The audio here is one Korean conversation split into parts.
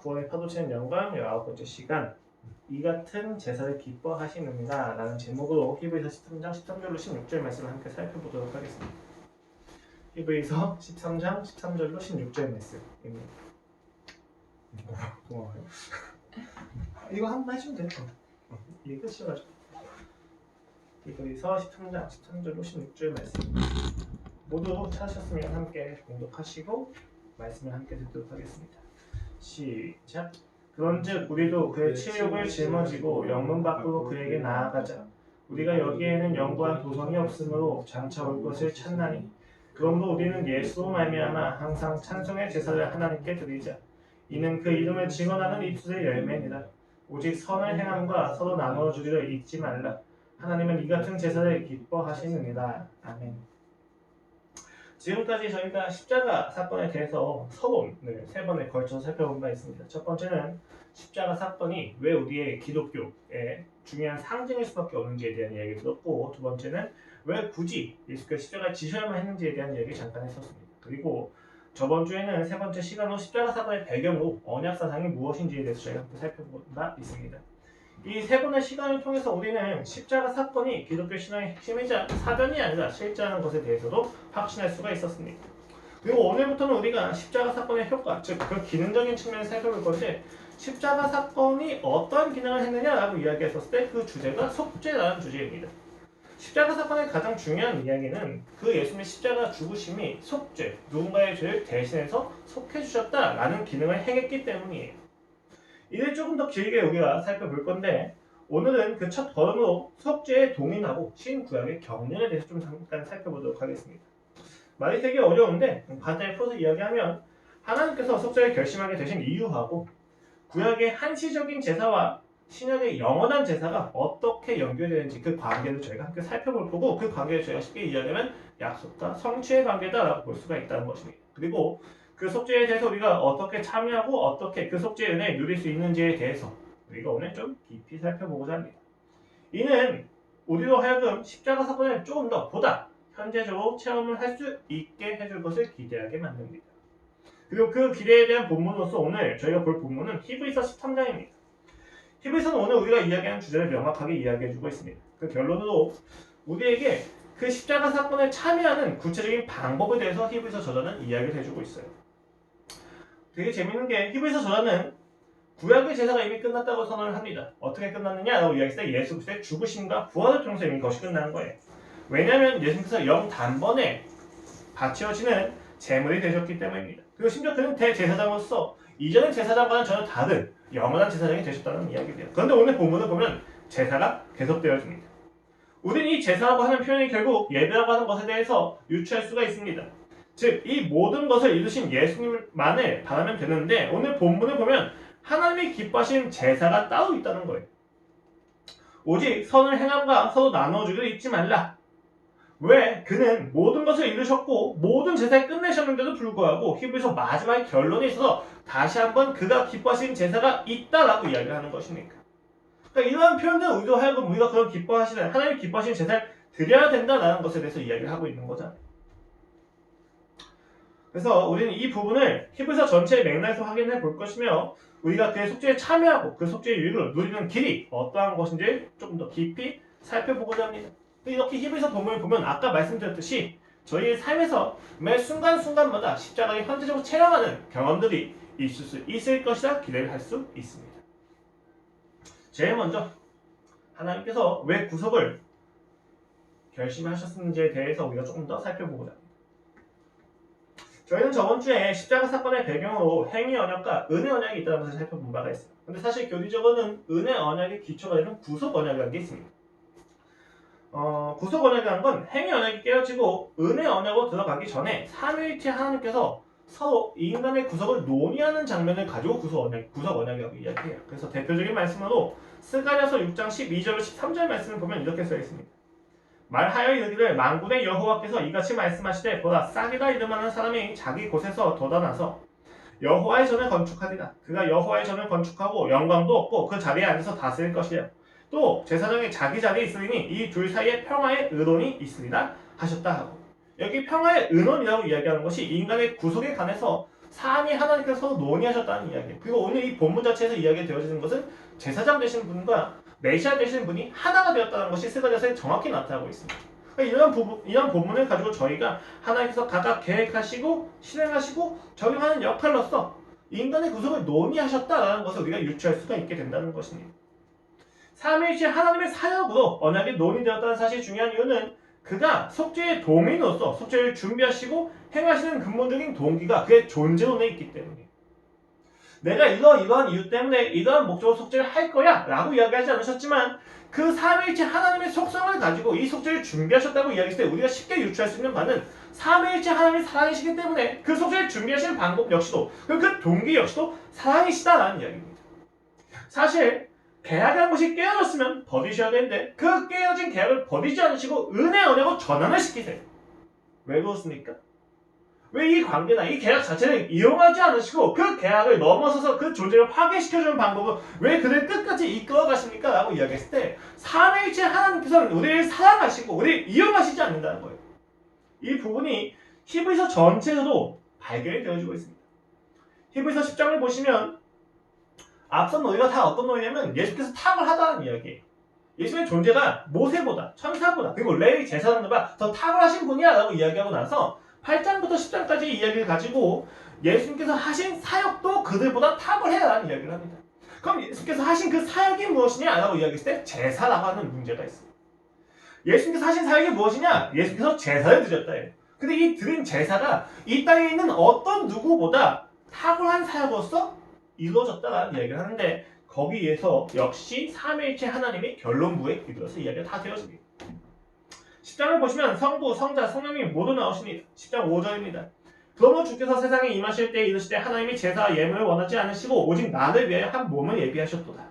구원의 파도치는 영광 19번째 시간 이 같은 제사를 기뻐하시느니라 라는 제목으로 히브리서 13장 13절로 16절 말씀을 함께 살펴보도록 하겠습니다. 히브리서 13장 13절로 16절 말씀입니다. 고마워요. 이거 한 번 해주면 돼요. 이게 끝이어가지고 히브리서 13장 13절로 16절 말씀 모두 찾으셨으면 함께 공독하시고 말씀을 함께 듣도록 하겠습니다. 시작. 그런즉 우리도 그의 치욕을 짊어지고 영문 밖으로 그에게 나아가자. 우리가 여기에는 영구한 도성이 없으므로 장차 올 것을 찾나니 그러므로 우리는 예수로 말미암아 항상 찬송의 제사를 하나님께 드리자. 이는 그 이름을 증언하는 입술의 열매니라. 오직 선을 행함과 서로 나누어 주기를 잊지 말라. 하나님은 이 같은 제사를 기뻐하시느니라. 아멘. 지금까지 저희가 십자가 사건에 대해서 서론을 3번에 걸쳐서 살펴본 바 있습니다. 첫 번째는 십자가 사건이 왜 우리의 기독교의 중요한 상징일 수밖에 없는지에 대한 이야기를 들었고, 두 번째는 왜 굳이 예수께서 십자가를 지셔야만 했는지에 대한 이야기를 잠깐 했었습니다. 그리고 저번 주에는 세 번째 시간으로 십자가 사건의 배경으로 언약 사상이 무엇인지에 대해서 저희가 함께 살펴본 바 있습니다. 이 세 번의 시간을 통해서 우리는 십자가 사건이 기독교 신앙의 핵심이자 사변이 아니라 실제라는 것에 대해서도 확신할 수가 있었습니다. 그리고 오늘부터는 우리가 십자가 사건의 효과, 즉 그 기능적인 측면을 살펴볼 건데, 십자가 사건이 어떤 기능을 했느냐라고 이야기했었을 때 그 주제가 속죄라는 주제입니다. 십자가 사건의 가장 중요한 이야기는 그 예수님의 십자가 죽으심이 속죄, 누군가의 죄를 대신해서 속해주셨다라는 기능을 행했기 때문이에요. 이를 조금 더 길게 우리가 살펴볼 건데, 오늘은 그 첫 걸음으로 속죄에 동의하고 신구약의 경륜에 대해서 좀 잠깐 살펴보도록 하겠습니다. 말이 되게 어려운데 간단히 풀어서 이야기하면, 하나님께서 속죄를 결심하게 되신 이유하고 구약의 한시적인 제사와 신약의 영원한 제사가 어떻게 연결되는지 그 관계를 저희가 함께 살펴볼 거고, 그 관계를 저희가 쉽게 이야기하면 약속과 성취의 관계다라고 볼 수가 있다는 것입니다. 그리고 그 속죄에 대해서 우리가 어떻게 참여하고 어떻게 그 속죄의 은혜를 누릴 수 있는지에 대해서 우리가 오늘 좀 깊이 살펴보고자 합니다. 이는 우리로 하여금 십자가 사건을 조금 더 보다 현재적으로 체험을 할 수 있게 해줄 것을 기대하게 만듭니다. 그리고 그 기대에 대한 본문으로서 오늘 저희가 볼 본문은 히브리서 13장입니다. 히브리서는 오늘 우리가 이야기하는 주제를 명확하게 이야기해주고 있습니다. 그 결론으로 우리에게 그 십자가 사건에 참여하는 구체적인 방법에 대해서 히브리서 저자는 이야기를 해주고 있어요. 되게 재밌는 게 히브리서 저자는 구약의 제사가 이미 끝났다고 선언을 합니다. 어떻게 끝났느냐라고 이야기했을 때 예수 그리스도의 죽으심과 부활을 통해서 이미 그것이 끝난 거예요. 왜냐하면 예수님께서 영 단번에 바치어지는 제물이 되셨기 때문입니다. 그리고 심지어 그는 대제사장으로서 이전의 제사장과는 전혀 다른 영원한 제사장이 되셨다는 이야기예요. 그런데 오늘 본문을 보면 제사가 계속되어집니다. 우리는 이 제사라고 하는 표현이 결국 예배라고 하는 것에 대해서 유추할 수가 있습니다. 즉, 이 모든 것을 이루신 예수님만을 바라면 되는데, 오늘 본문을 보면 하나님이 기뻐하신 제사가 따로 있다는 거예요. 오직 선을 행함과 서로 나눠주기를 잊지 말라. 왜? 그는 모든 것을 이루셨고 모든 제사를 끝내셨는데도 불구하고 히브리서 마지막의 결론에 있어서 다시 한번 그가 기뻐하신 제사가 있다라고 이야기를 하는 것이니까. 그러니까 이러한 표현들은 우리도 하여금 우리가 그런 기뻐하시는 하나님 기뻐하시는 제사를 드려야 된다라는 것에 대해서 이야기를 하고 있는 거잖아요. 그래서 우리는 이 부분을 히브리서 전체의 맥락에서 확인해 볼 것이며, 우리가 그의 속죄에 참여하고 그 속죄의 유익을 누리는 길이 어떠한 것인지 조금 더 깊이 살펴보고자 합니다. 이렇게 히브리서 본문을 보면 아까 말씀드렸듯이 저희의 삶에서 매 순간순간마다 십자가를 현재적으로 체험하는 경험들이 있을 수 있을 것이라 기대를 할 수 있습니다. 제일 먼저 하나님께서 왜 구속을 결심하셨는지에 대해서 우리가 조금 더 살펴보고자 합니다. 저희는 저번 주에 십자가 사건의 배경으로 행위 언약과 은혜 언약이 있다는 것을 살펴본 바가 있어요. 근데 사실 교리적으로는 은혜 언약의 기초가 되는 구속 언약이라는 게 있습니다. 구속 언약이라는 건 행위 언약이 깨어지고 은혜 언약으로 들어가기 전에 삼위일체 하나님께서 서로 인간의 구속을 논의하는 장면을 가지고 구속 언약이라고 이야기해요. 그래서 대표적인 말씀으로 스가랴서 6장 12절 13절 말씀을 보면 이렇게 써 있습니다. 말하여 이르기를 만군의 여호와께서 이같이 말씀하시되 보라, 싹이라 이름하는 사람이 자기 곳에서 돋아나서 여호와의 전을 건축하리라. 그가 여호와의 전을 건축하고 영광도 없고 그 자리에 앉아서 다스릴 것이요. 또 제사장이 자기 자리에 있으리니 이 둘 사이에 평화의 의논이 있으리라 하셨다 하고, 여기 평화의 의논이라고 이야기하는 것이 인간의 구속에 관해서 삼위 하나님께서 서로 논의하셨다는 이야기. 그리고 오늘 이 본문 자체에서 이야기 되어지는 것은 제사장 되신 분과 메시아 되신 분이 하나가 되었다는 것이 스가랴서에 정확히 나타나고 있습니다. 그러니까 이런 본문을 가지고 저희가 하나님께서 각각 계획하시고 실행하시고 적용하는 역할로서 인간의 구속을 논의하셨다라는 것을 우리가 유추할 수가 있게 된다는 것입니다. 삼위일체 하나님의 사역으로 언약이 논의되었다는 사실이 중요한 이유는 그가 속죄의 동인으로서 속죄를 준비하시고 행하시는 근본적인 동기가 그의 존재론에 있기 때문이에요. 내가 이러한 이유 때문에 이러한 목적으로 속죄를 할 거야 라고 이야기하지 않으셨지만 그 삼위일체 하나님의 속성을 가지고 이 속죄를 준비하셨다고 이야기했을 때 우리가 쉽게 유추할 수 있는 바는 삼위일체 하나님이 사랑이시기 때문에 그 속죄를 준비하시는 방법 역시도 그 동기 역시도 사랑이시다라는 이야기입니다. 사실 계약한 것이 깨어졌으면 버리셔야 되는데 그 깨어진 계약을 버리지 않으시고 은혜 언약으로 전환을 시키세요. 왜 그렇습니까? 왜 이 관계나 이 계약 자체를 이용하지 않으시고 그 계약을 넘어서서 그 존재를 파괴시켜주는 방법을 왜 그를 끝까지 이끌어 가십니까? 라고 이야기했을 때 삼위일체 하나님께서는 우리를 사랑하시고 우리를 이용하시지 않는다는 거예요. 이 부분이 히브리서 전체에서도 발견이 되어지고 있습니다. 히브리서 10장을 보시면 앞선 논의가 다 어떤 논의냐면 예수께서 탁월하다는 이야기예요. 예수의 존재가 모세보다 천사보다 그리고 레위 제사장보다 더 탁월하신 분이야 라고 이야기하고 나서 8장부터 10장까지 이야기를 가지고 예수님께서 하신 사역도 그들보다 탁월해라는 이야기를 합니다. 그럼 예수님께서 하신 그 사역이 무엇이냐 라고 이야기했을 때 제사라고 하는 문제가 있어요. 예수님께서 하신 사역이 무엇이냐? 예수님께서 제사를 드렸다예요. 근데 이 드린 제사가 이 땅에 있는 어떤 누구보다 탁월한 사역으로서 이루어졌다라는 이야기를 하는데 거기에서 역시 삼위일체 하나님의 결론부에 이르러서 이야기가 다 되어집니다. 10장을 보시면 성부, 성자, 성령님이 모두 나오십니다. 10장 5절입니다. 그러므로 주께서 세상에 임하실 때 이르시되 하나님이 제사와 예물을 원하지 않으시고 오직 나를 위하여 한 몸을 예비하셨도다.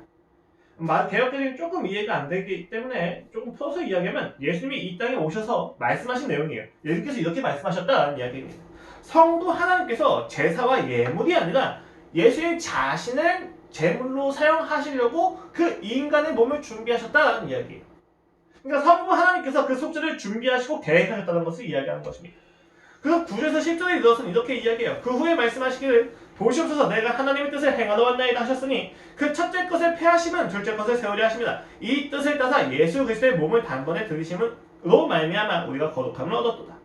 개혁들이 조금 이해가 안 되기 때문에 조금 풀어서 이야기하면 예수님이 이 땅에 오셔서 말씀하신 내용이에요. 예수님께서 이렇게 말씀하셨다는 이야기입니다. 성도 하나님께서 제사와 예물이 아니라 예수님 자신을 제물로 사용하시려고 그 인간의 몸을 준비하셨다는 이야기예요. 그러니까 성부 하나님께서 그 속죄를 준비하시고 계획하셨다는 것을 이야기하는 것입니다. 그래서 9절에서 10절에 이르러서는 이렇게 이야기해요. 그 후에 말씀하시기를 보시옵소서 내가 하나님의 뜻을 행하러 왔나이다 하셨으니 그 첫째 것을 폐하심은 둘째 것을 세우려 하십니다. 이 뜻을 따사 예수 그리스도의 몸을 단번에 들이심으로 말미암아 우리가 거룩함을 얻었도다.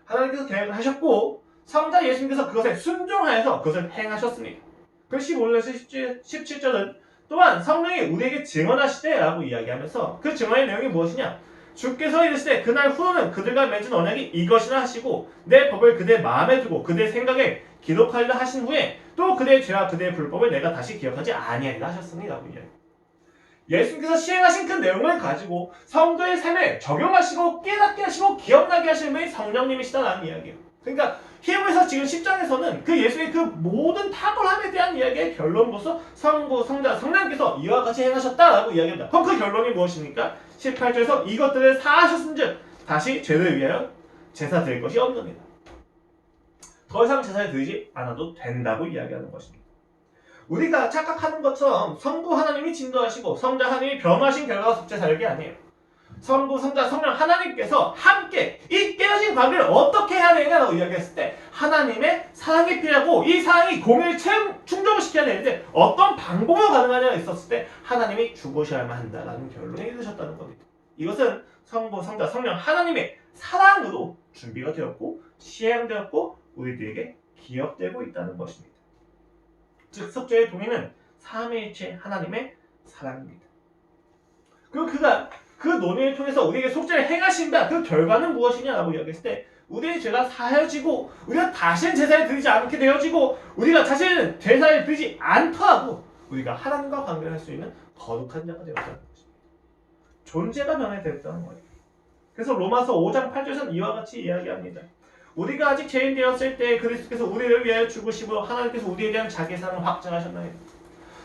하나님께서 계획을 하셨고 성자 예수님께서 그것에 순종하여서 그것을 행하셨습니다. 그 15절에서 17절은 또한 성령이 우리에게 증언하시되 라고 이야기하면서 그 증언의 내용이 무엇이냐? 주께서 이르시되 그날 후로는 그들과 맺은 언약이 이것이라 하시고 내 법을 그들의 마음에 두고 그들의 생각에 기록하리라 하신 후에 또 그들의 죄와 그들의 불법을 내가 다시 기억하지 아니하리라 하셨으니 라고 이야기합니다. 예수님께서 시행하신 그 내용을 가지고 성도의 삶에 적용하시고 깨닫게 하시고 기억나게 하시는 분이 성령님이시다라는 이야기예요. 그러니까 히브리서 지금 10장에서는 그 예수의 그 모든 탁월함에 대한 이야기의 결론으로서 성부, 성자, 성령께서 이와 같이 행하셨다라고 이야기합니다. 그럼 그 결론이 무엇입니까? 18절에서 이것들을 사하셨은즉 다시 죄를 위하여 제사 드릴 것이 없느니라. 더 이상 제사를 드리지 않아도 된다고 이야기하는 것입니다. 우리가 착각하는 것처럼 성부 하나님이 진도하시고 성자 하나님이 변화하신 결과가 속죄 사역이 아니에요. 성부, 성자, 성령 하나님께서 함께 이 깨어진 관계를 어떻게 해야 되냐라고 이야기했을 때 하나님의 사랑이 필요하고 이 사랑이 공의를 충족을 시켜야 되는데 어떤 방법으로 가능하냐가 있었을 때 하나님이 죽으셔야만 한다라는 결론에 이르셨다는 겁니다. 이것은 성부, 성자, 성령 하나님의 사랑으로 준비가 되었고 시행되었고 우리들에게 기억되고 있다는 것입니다. 즉 속죄의 동의는 삼위일체 하나님의 사랑입니다. 그리고 그가 그 논의를 통해서 우리에게 속죄를 행하신다. 그 결과는 무엇이냐라고 이야기했을 때 우리의 죄가 사해지고 우리가 다시는 제사를 드리지 않게 되어지고 우리가 다시는 제사를 드리지 않더라도 우리가 하나님과 관계를 할 수 있는 거룩한 자가 되었다는 것입니다. 존재가 변화되었다는 거예요. 그래서 로마서 5장 8절에서는 이와 같이 이야기합니다. 우리가 아직 죄인 되었을 때 그리스도께서 우리를 위하여 죽으시고 하나님께서 우리에 대한 자기 사랑을 확증하셨나요?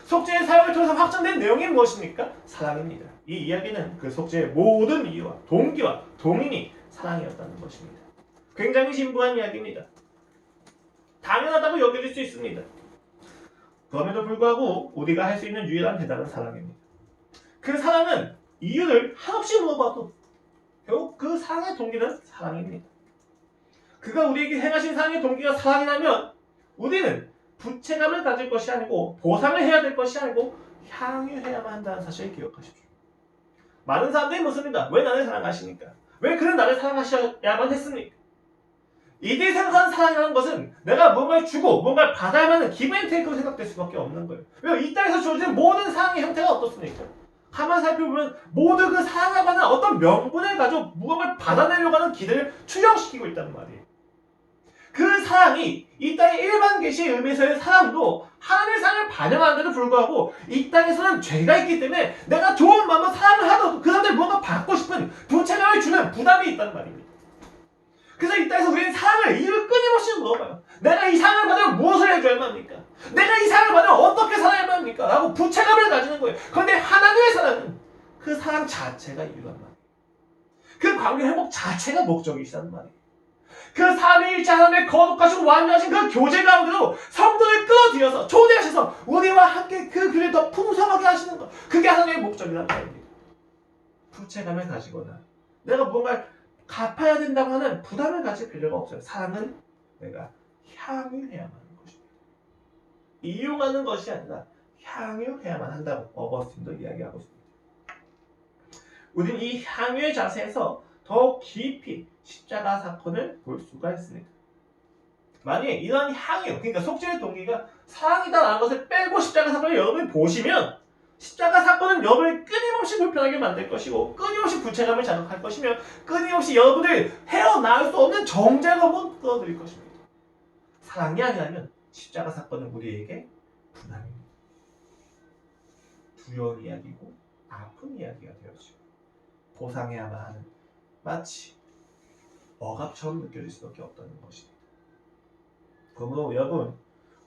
속죄의 사역을 통해서 확정된 내용이 무엇입니까? 사랑입니다. 이 이야기는 그 속죄의 모든 이유와 동기와 동인이 사랑이었다는 것입니다. 굉장히 진부한 이야기입니다. 당연하다고 여겨질 수 있습니다. 그럼에도 불구하고 우리가 할 수 있는 유일한 대답은 사랑입니다. 그 사랑은 이유를 한없이 물어봐도 결국 그 사랑의 동기는 사랑입니다. 그가 우리에게 행하신 사랑의 동기가 사랑이라면 우리는 부채감을 가질 것이 아니고 보상을 해야 될 것이 아니고 향유해야만 한다는 사실을 기억하십시오. 많은 사람들이 묻습니다. 왜 나를 사랑하십니까? 왜 그는 나를 사랑하셔야만 했습니까? 이들이 생각하는 사랑이라는 것은 내가 뭔가를 주고 뭔가를 받아야만 하는 기브앤테이크로 생각될 수밖에 없는 거예요. 왜 이 땅에서 주어지는 모든 사랑의 형태가 어떻습니까? 가만 살펴보면 모두 그 사랑을 받는 어떤 명분을 가지고 무언가를 받아내려고 하는 기대를 투영시키고 있다는 말이에요. 그 사랑이 이 땅의 일반 계시의 의미에서의 사랑도 하나님의 사랑을 반영하는데도 불구하고 이 땅에서는 죄가 있기 때문에 내가 좋은 마음으로 사랑을 하더라도 그 사람들이 뭔가 받고 싶은 부채감을 주는 부담이 있다는 말입니다. 그래서 이 땅에서 우리는 사랑을 이유를 끊임없이 물어봐요. 내가 이 사랑을 받으면 무엇을 해줘야만 합니까? 내가 이 사랑을 받으면 어떻게 살아야만 합니까? 라고 부채감을 가지는 거예요. 그런데 하나님의 사랑은 그 사랑 자체가 이유란 말이에요. 그 관계 회복 자체가 목적이시단 말이에요. 그 삼위일체 하나님의 거룩하시고 완전하신 그 교제 가운데로 성도를 끌어들여서 초대하셔서 우리와 함께 그 길을 더 풍성하게 하시는 것, 그게 하나님의 목적이란 말입니다. 부채감을 가지거나 내가 무언가를 갚아야 된다고 하는 부담을 가질 필요가 없어요. 사랑은 내가 향유해야만 하는 것입니다. 이용하는 것이 아니라 향유해야만 한다고 어거스틴도 이야기하고 있습니다. 우리는 이 향유의 자세에서 더 깊이 십자가 사건을 볼 수가 있습니다. 만약에 이런 향유, 그러니까 속죄의 동기가 사랑이다라는 것을 빼고 십자가 사건을 여러분이 보시면 십자가 사건은 여러분을 끊임없이 불편하게 만들 것이고 끊임없이 부채감을 자극할 것이며 끊임없이 여러분을 헤어나올 수 없는 정죄감으로 끌어들일 것입니다. 사랑이 아니라면 십자가 사건은 우리에게 부담입니다. 두려운 이야기고 아픈 이야기가 되어지고 보상해야만 하는 마치 억압처럼 느껴질 수밖에 없다는 것입니다. 그러므로 여러분,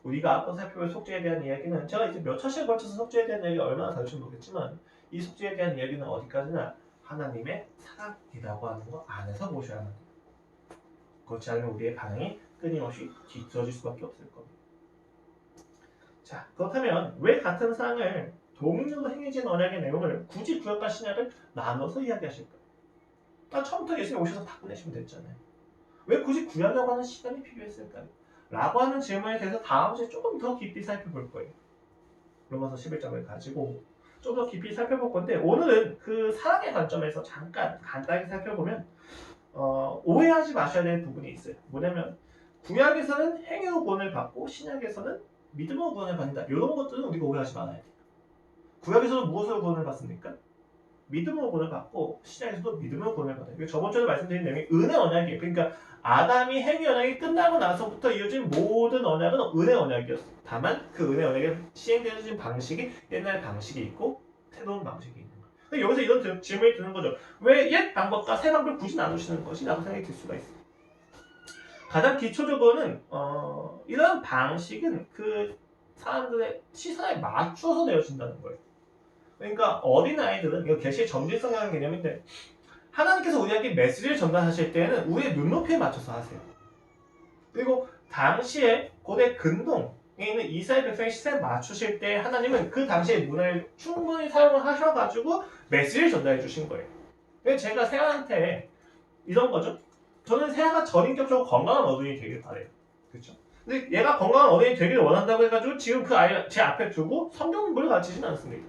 우리가 앞서 살펴볼 속죄에 대한 이야기는 제가 이제 몇 차례에 걸쳐서 속죄에 대한 이야기가 얼마나 다룰지 모르겠지만 이 속죄에 대한 이야기는 어디까지나 하나님의 사랑이라고 하는 것 안에서 보셔야만 합니다. 그렇지 않으면 우리의 반응이 끊임없이 뒤처질 수밖에 없을 겁니다. 자, 그렇다면 왜 같은 사랑을 동일로 행해진 언약의 내용을 굳이 구약과 신약을 나눠서 이야기하실까요? 처음부터 예수님 오셔서 다 끝내시면 됐잖아요. 왜 굳이 구약이라고 하는 시간이 필요했을까요? 라고 하는 질문에 대해서 다음 주에 조금 더 깊이 살펴볼 거예요. 로마서 11장을 가지고 좀 더 깊이 살펴볼 건데 오늘은 그 사랑의 관점에서 잠깐 간단하게 살펴보면 오해하지 마셔야 될 부분이 있어요. 뭐냐면 구약에서는 행위로 구원을 받고 신약에서는 믿음으로 구원을 받는다. 이런 것들은 우리가 오해하지 말아야 돼요. 구약에서는 무엇으로 구원을 받습니까? 믿음으로 구원을 받고 신약에서도 믿음으로 구원을 받아요. 저번 주에 말씀드린 내용이 은혜 언약이에요. 그러니까 아담이 행위 언약이 끝나고 나서부터 이어진 모든 언약은 은혜 언약이었어요. 다만 그 은혜 언약에 시행되어진 방식이 옛날 방식이 있고 새로운 방식이 있는 거예요. 여기서 이런 질문이 드는 거죠. 왜 옛 방법과 새 방법을 굳이 나누시는 것이? 라고 생각이 들 수가 있어요. 가장 기초적으로는 이런 방식은 그 사람들의 시선에 맞춰서 내어진다는 거예요. 그러니까 어린아이들은 이거 계시의 점진성이라는 개념인데 하나님께서 우리에게 메시지를 전달하실 때는 우리의 눈높이에 맞춰서 하세요. 그리고 당시에 고대 근동에 있는 이스라엘 백성의 시선에 맞추실 때 하나님은 그 당시의 문화를 충분히 사용을 하셔가지고 메시지를 전달해 주신 거예요. 그래서 제가 세아한테 이런 거죠. 저는 세아가 전인격적으로 건강한 어른이 되길 바래요. 그렇죠? 근데 얘가 건강한 어른이 되길 원한다고 해가지고 지금 그 아이를 제 앞에 두고 성경 공부를 가르치진 않습니다.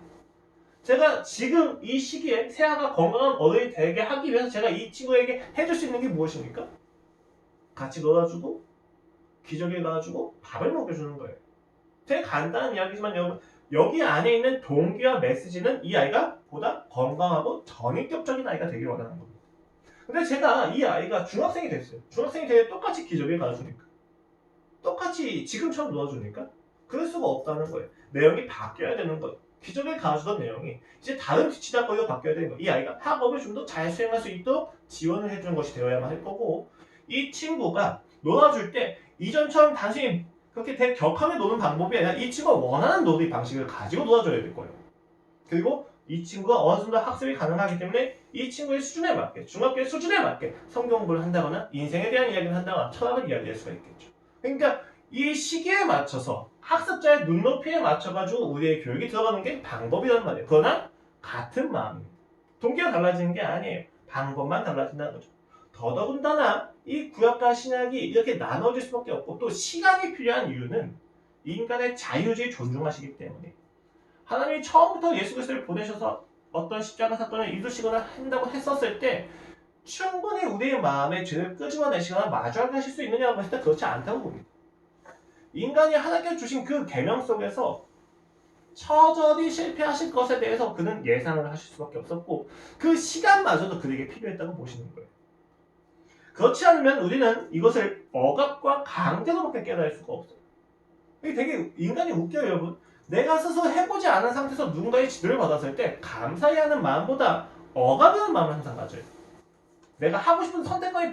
제가 지금 이 시기에 세아가 건강한 어른이 되게 하기 위해서 제가 이 친구에게 해줄 수 있는 게 무엇입니까? 같이 놀아주고 기저귀를 갈아주고 밥을 먹여주는 거예요. 되게 간단한 이야기지만 여러분 여기 안에 있는 동기와 메시지는 이 아이가 보다 건강하고 전인격적인 아이가 되길 원하는 겁니다. 근데 제가 이 아이가 중학생이 됐어요. 중학생이 되게 똑같이 기저귀를 갈아주니까 똑같이 지금처럼 놀아주니까 그럴 수가 없다는 거예요. 내용이 바뀌어야 되는 거예요. 기존에 가르치던 내용이 이제 다른 지닥거리로 바뀌어야 되는 거예요. 이 아이가 학업을 좀 더 잘 수행할 수 있도록 지원을 해주는 것이 되어야만 할 거고 이 친구가 놀아줄 때 이전처럼 단순히 그렇게 되게 격하게 노는 방법이 아니라 이 친구가 원하는 놀이 방식을 가지고 놀아줘야 될 거예요. 그리고 이 친구가 어느 정도 학습이 가능하기 때문에 이 친구의 수준에 맞게 중학교의 수준에 맞게 성경 공부를 한다거나 인생에 대한 이야기를 한다거나 철학을 이야기할 수가 있겠죠. 그러니까 이 시기에 맞춰서 학습자의 눈높이에 맞춰가지고 우리의 교육이 들어가는 게 방법이란 말이에요. 그러나 같은 마음입니다. 동기가 달라지는 게 아니에요. 방법만 달라진다는 거죠. 더더군다나 이 구약과 신약이 이렇게 나눠질 수밖에 없고 또 시간이 필요한 이유는 인간의 자유주의 존중하시기 때문에 하나님이 처음부터 예수 그리스도를 보내셔서 어떤 십자가 사건을 이루시거나 한다고 했었을 때 충분히 우리의 마음의 죄를 끄집어내시거나 마주하게 하실 수 있느냐고 했을 때 그렇지 않다고 봅니다. 인간이 하나님께 주신 그 계명 속에서 처절히 실패하실 것에 대해서 그는 예상을 하실 수밖에 없었고 그 시간마저도 그에게 필요했다고 보시는 거예요. 그렇지 않으면 우리는 이것을 억압과 강제로밖에 깨달을 수가 없어요. 이게 되게 인간이 웃겨요, 여러분. 내가 스스로 해보지 않은 상태에서 누군가의 지도를 받았을 때 감사히 하는 마음보다 억압하는 마음을 항상 가져요. 내가 하고 싶은 선택권이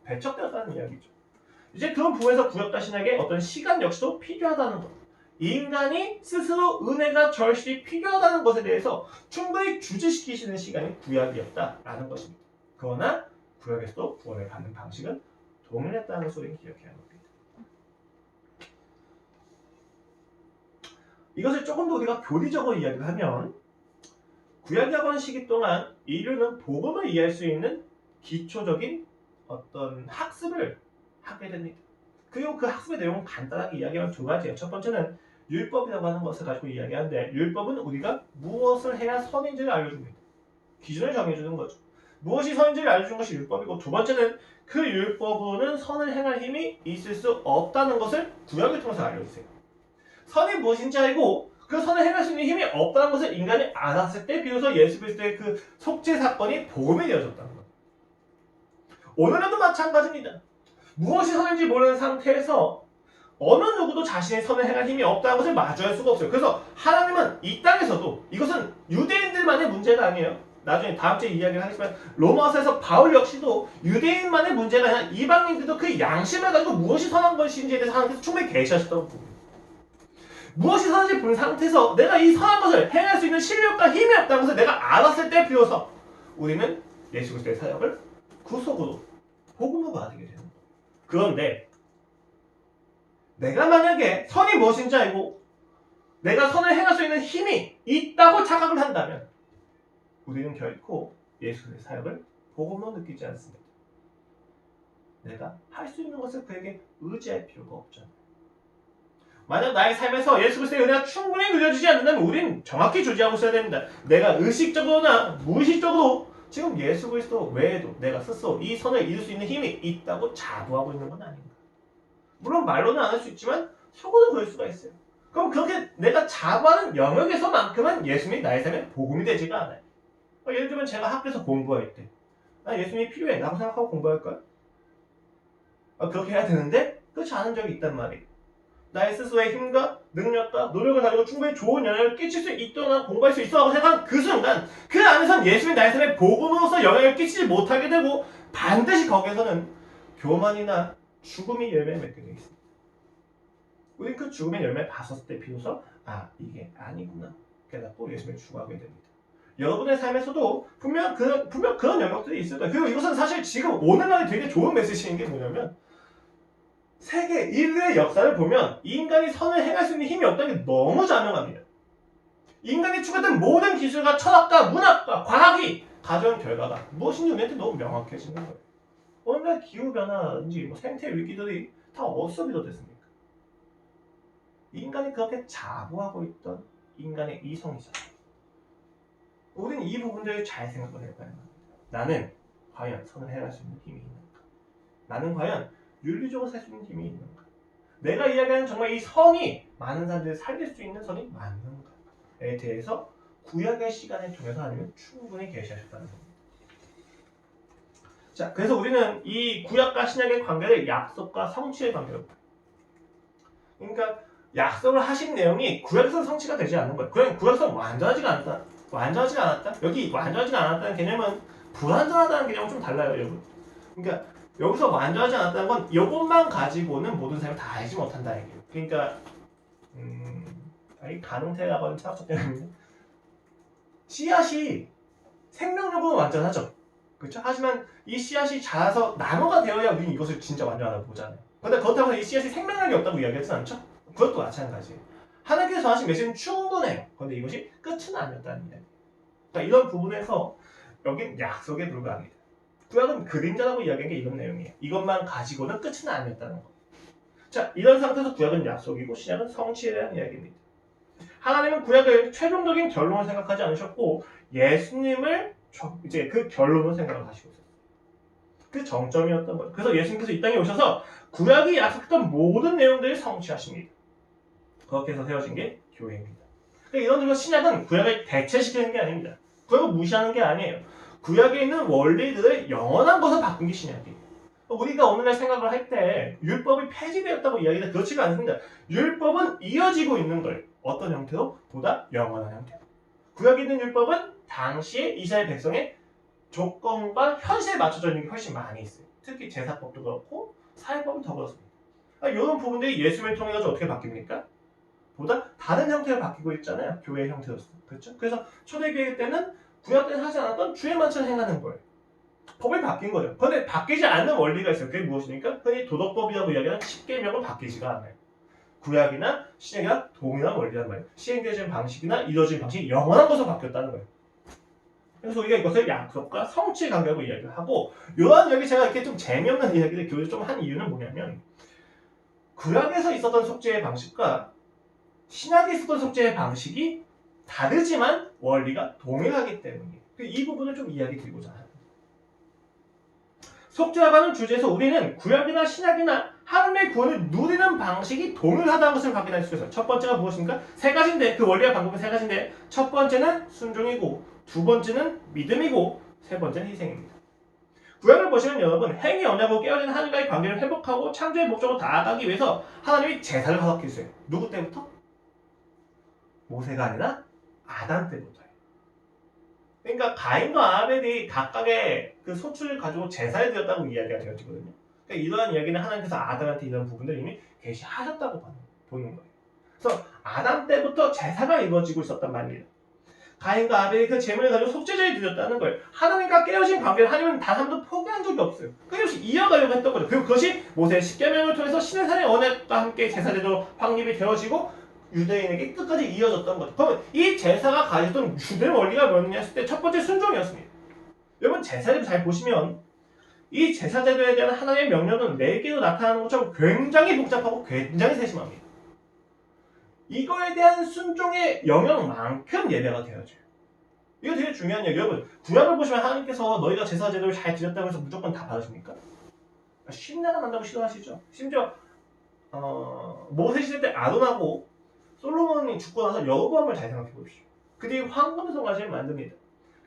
배척되었다는 이야기죠. 이제 그런 부분에서 구약과 신약의 어떤 시간 역시도 필요하다는 것. 인간이 스스로 은혜가 절실히 필요하다는 것에 대해서 충분히 주지시키시는 시간이 구약이었다라는 것입니다. 그러나 구약에서도 구원을 받는 방식은 동일했다는 것을 우리는 기억해야 합니다. 이것을 조금 더 우리가 교리적으로 이야기를 하면 구약이라고 시기 동안 인류는 복음을 이해할 수 있는 기초적인 어떤 학습을 하게 됩니다. 그리고 그 학습의 내용은 간단하게 이야기하면 두 가지예요. 첫 번째는 율법이라고 하는 것을 가지고 이야기하는데 율법은 우리가 무엇을 해야 선인지를 알려줍니다. 기준을 정해주는 거죠. 무엇이 선인지를 알려주는 것이 율법이고 두 번째는 그 율법은 선을 행할 힘이 있을 수 없다는 것을 구약을 통해서 알려주세요. 선이 무엇인지 알고 그 선을 행할 수 있는 힘이 없다는 것을 인간이 알았을 때 비로소 예수 그리스도의 그 속죄 사건이 복음이 되어졌다는 거예요. 오늘에도 마찬가지입니다. 무엇이 선인지 모르는 상태에서 어느 누구도 자신의 선을 행할 힘이 없다는 것을 마주할 수가 없어요. 그래서 하나님은 이 땅에서도 이것은 유대인들만의 문제가 아니에요. 나중에 다음 주에 이야기를 하겠지만 로마서에서 바울 역시도 유대인만의 문제가 아니라 이방인들도 그 양심을 가지고 무엇이 선한 것인지에 대해서 하나님께서 충분히 계시하셨다고 봅니다. 무엇이 선한지 본 상태에서 내가 이 선한 것을 행할 수 있는 실력과 힘이 없다는 것을 내가 알았을 때 비로소 우리는 예수 그리스도의 사역을 구속으로 복음으로 받게 되는 거예요. 그런데 내가 만약에 선이 무엇인지 알고 내가 선을 행할 수 있는 힘이 있다고 착각을 한다면 우리는 결코 예수 그리스도의 사역을 복음으로 느끼지 않습니다. 내가 할 수 있는 것을 그에게 의지할 필요가 없잖아요. 만약 나의 삶에서 예수 그리스도의 은혜가 충분히 누려지지 않는다면 우린 정확히 주지하고 있어야 됩니다. 내가 의식적으로나 무의식적으로 지금 예수 그리스도 외에도 내가 스스로 이 선을 이룰 수 있는 힘이 있다고 자부하고 있는 건 아닌가. 물론 말로는 안 할 수 있지만 속으로는 그럴 수가 있어요. 그럼 그렇게 내가 자부하는 영역에서만큼은 예수님이 나의 삶에 복음이 되지가 않아요. 예를 들면 제가 학교에서 공부할 때 나 예수님이 필요해 라고 생각하고 공부할까요? 그렇게 해야 되는데 그렇지 않은 적이 있단 말이에요. 나의 스스로의 힘과 능력과 노력을 가지고 충분히 좋은 영향을 끼칠 수 있거나 공부할 수 있어 하고 생각한 그 순간 그 안에선 예수님이 나의 삶에 복음으로서 영향을 끼치지 못하게 되고 반드시 거기에서는 교만이나 죽음이 열매를 맺게 되어 있습니다. 우린 그 죽음의 열매를 봤었을 때 비로소 이게 아니구나 깨닫고 예수님을 추구하게 됩니다. 여러분의 삶에서도 분명 그런 영역들이 있을 거예요. 그리고 이것은 사실 지금 오늘날에 되게 좋은 메시지인 게 뭐냐면 세계 인류의 역사를 보면 인간이 선을 행할 수 있는 힘이 없다는 게 너무 자명합니다. 인간이 추구했던 모든 기술과 철학과 문학과 과학이 가져온 결과가 무엇인지 우리한테 너무 명확해지는 거예요. 오늘날 기후변화라든지 생태 위기들이 다 어디서 비롯됐습니까? 인간이 그렇게 자부하고 있던 인간의 이성이잖아요. 우리는 이 부분들을 잘 생각을 해봐야 합니다. 나는 과연 선을 행할 수 있는 힘이 있는가? 나는 과연 윤리적으로 살 수 있는 힘이 있는가? 내가 이야기하는 정말 이 선이 많은 사람들을 살릴 수 있는 선이 맞는가에 대해서 구약의 시간을 통해서 하나님은 충분히 계시하셨다는 겁니다. 자, 그래서 우리는 이 구약과 신약의 관계를 약속과 성취의 관계로 봐요. 그러니까 약속을 하신 내용이 구약에서 성취가 되지 않는 거예요. 구약에서 완전하지가 않았다. 여기 완전하지가 않았다는 개념은 불완전하다는 개념은 좀 달라요, 여러분. 그러니까 여기서 완전하지 않았다는 건 이것만 가지고는 모든 삶을 다 알지 못한다는 얘기예요. 그러니까 이 가능태라고 하는 철학적 개념인데 씨앗이 생명력으로 완전하죠. 그렇죠? 하지만 이 씨앗이 자라서 나무가 되어야 우리는 이것을 진짜 완전하다고 보잖아요. 그런데 그렇다고 해서 이 씨앗이 생명력이 없다고 이야기하진 않죠? 그것도 마찬가지예요. 하나님께서 전하신 메시지는 충분해요. 그런데 이것이 끝은 아니었다는 이야기. 그러니까 이런 부분에서 여긴 약속에 불과합니다. 구약은 그림자라고 이야기한 게 이런 내용이에요. 이것만 가지고는 끝은 아니었다는 거. 자, 이런 상태에서 구약은 약속이고 신약은 성취에 대한 이야기입니다. 하나님은 구약을 최종적인 결론을 생각하지 않으셨고 예수님을 이제 그 결론을 생각하시고 있었어요. 그 정점이었던 거예요. 그래서 예수님께서 이 땅에 오셔서 구약이 약속했던 모든 내용들을 성취하십니다. 그렇게 해서 세워진 게 교회입니다. 그러니까 이런 점에서 신약은 구약을 대체시키는 게 아닙니다. 구약을 무시하는 게 아니에요. 구약에 있는 원리들을 영원한 것으로 바꾼 게 신약이에요. 우리가 오늘날 생각을 할 때 율법이 폐지되었다고 이야기는 그렇지가 않습니다. 율법은 이어지고 있는 걸 어떤 형태로? 보다 영원한 형태로. 구약에 있는 율법은 당시의 이스라엘 백성의 조건과 현실에 맞춰져 있는 게 훨씬 많이 있어요. 특히 제사법도 그렇고 사회법은 더 그렇습니다. 이런 부분들이 예수님을 통해 가지고 어떻게 바뀝니까? 보다 다른 형태로 바뀌고 있잖아요. 교회의 형태로서. 그렇죠? 그래서 초대교회 때는 구약 때는 하지 않았던 주의 만찬을 행하는 거예요. 법이 바뀐 거예요. 그런데 바뀌지 않는 원리가 있어요. 그게 무엇입니까? 흔히 도덕법이라고 이야기하는 10계명은 바뀌지가 않아요. 구약이나 신약이나 동일한 원리란 말이에요. 시행되어진 방식이나 이루어진 방식이 영원한 것으로 바뀌었다는 거예요. 그래서 우리가 이것을 약속과 성취의 관계라고 이야기를 하고, 이러한 이야기 제가 이렇게 좀 재미없는 이야기를 교육을 좀 한 이유는 뭐냐면, 구약에서 있었던 속죄의 방식과 신약에 있었던 속죄의 방식이 다르지만 원리가 동일하기 때문이에요. 이 부분을 좀 이야기 드리고자 합니다. 속죄라고 하는 주제에서 우리는 구약이나 신약이나 하나님의 구원을 누리는 방식이 동일하다는 것을 확인할 수 있어요. 첫 번째가 무엇입니까? 세 가지인데, 그 원리와 방법은 세 가지인데, 첫 번째는 순종이고, 두 번째는 믿음이고, 세 번째는 희생입니다. 구약을 보시면 여러분, 행위 언약으로 깨어진 하나님과의 관계를 회복하고 창조의 목적으로 나아가기 위해서 하나님이 제사를 허락했어요. 누구 때부터? 모세가 아니라 아담 때부터예요. 그러니까 가인과 아벨이 각각의 그 소출을 가지고 제사를 드렸다고 이야기가 되어지거든요. 그러니까 이러한 이야기는 하나님께서 아담한테 이런 부분들을 이미 계시하셨다고 보는 거예요. 그래서 아담 때부터 제사가 이루어지고 있었단 말이에요. 가인과 아벨이 그 제물을 가지고 속죄제를 드렸다는 거예요. 하나님과 깨어진 관계를 하나님은 단 한 번도 포기한 적이 없어요. 끊임없이 이어가려고 했던 거죠. 그리고 그것이 모세의 십계명을 통해서 시내산의 언약과 함께 제사제도 확립이 되어지고 유대인에게 끝까지 이어졌던 거죠. 그러면 이 제사가 가졌던 주된 원리가 뭐였냐 했을 때 첫 번째 순종이었습니다. 여러분 제사를 잘 보시면 이 제사제도에 대한 하나님의 명령은 4개로 나타나는 것처럼 굉장히 복잡하고 굉장히 세심합니다. 이거에 대한 순종의 영역만큼 예배가 되어져요. 이거 되게 중요한 얘기예요. 여러분 구약을 보시면 하나님께서 너희가 제사제도를 잘 드렸다고 해서 무조건 다 받으십니까? 쉰내가 난다고 싫어하시죠. 심지어 모세 시대 때 아론하고 솔로몬이 죽고 나서 여로보암을 잘 생각해 보십시오. 그들이 황금의 성가시를 만듭니다.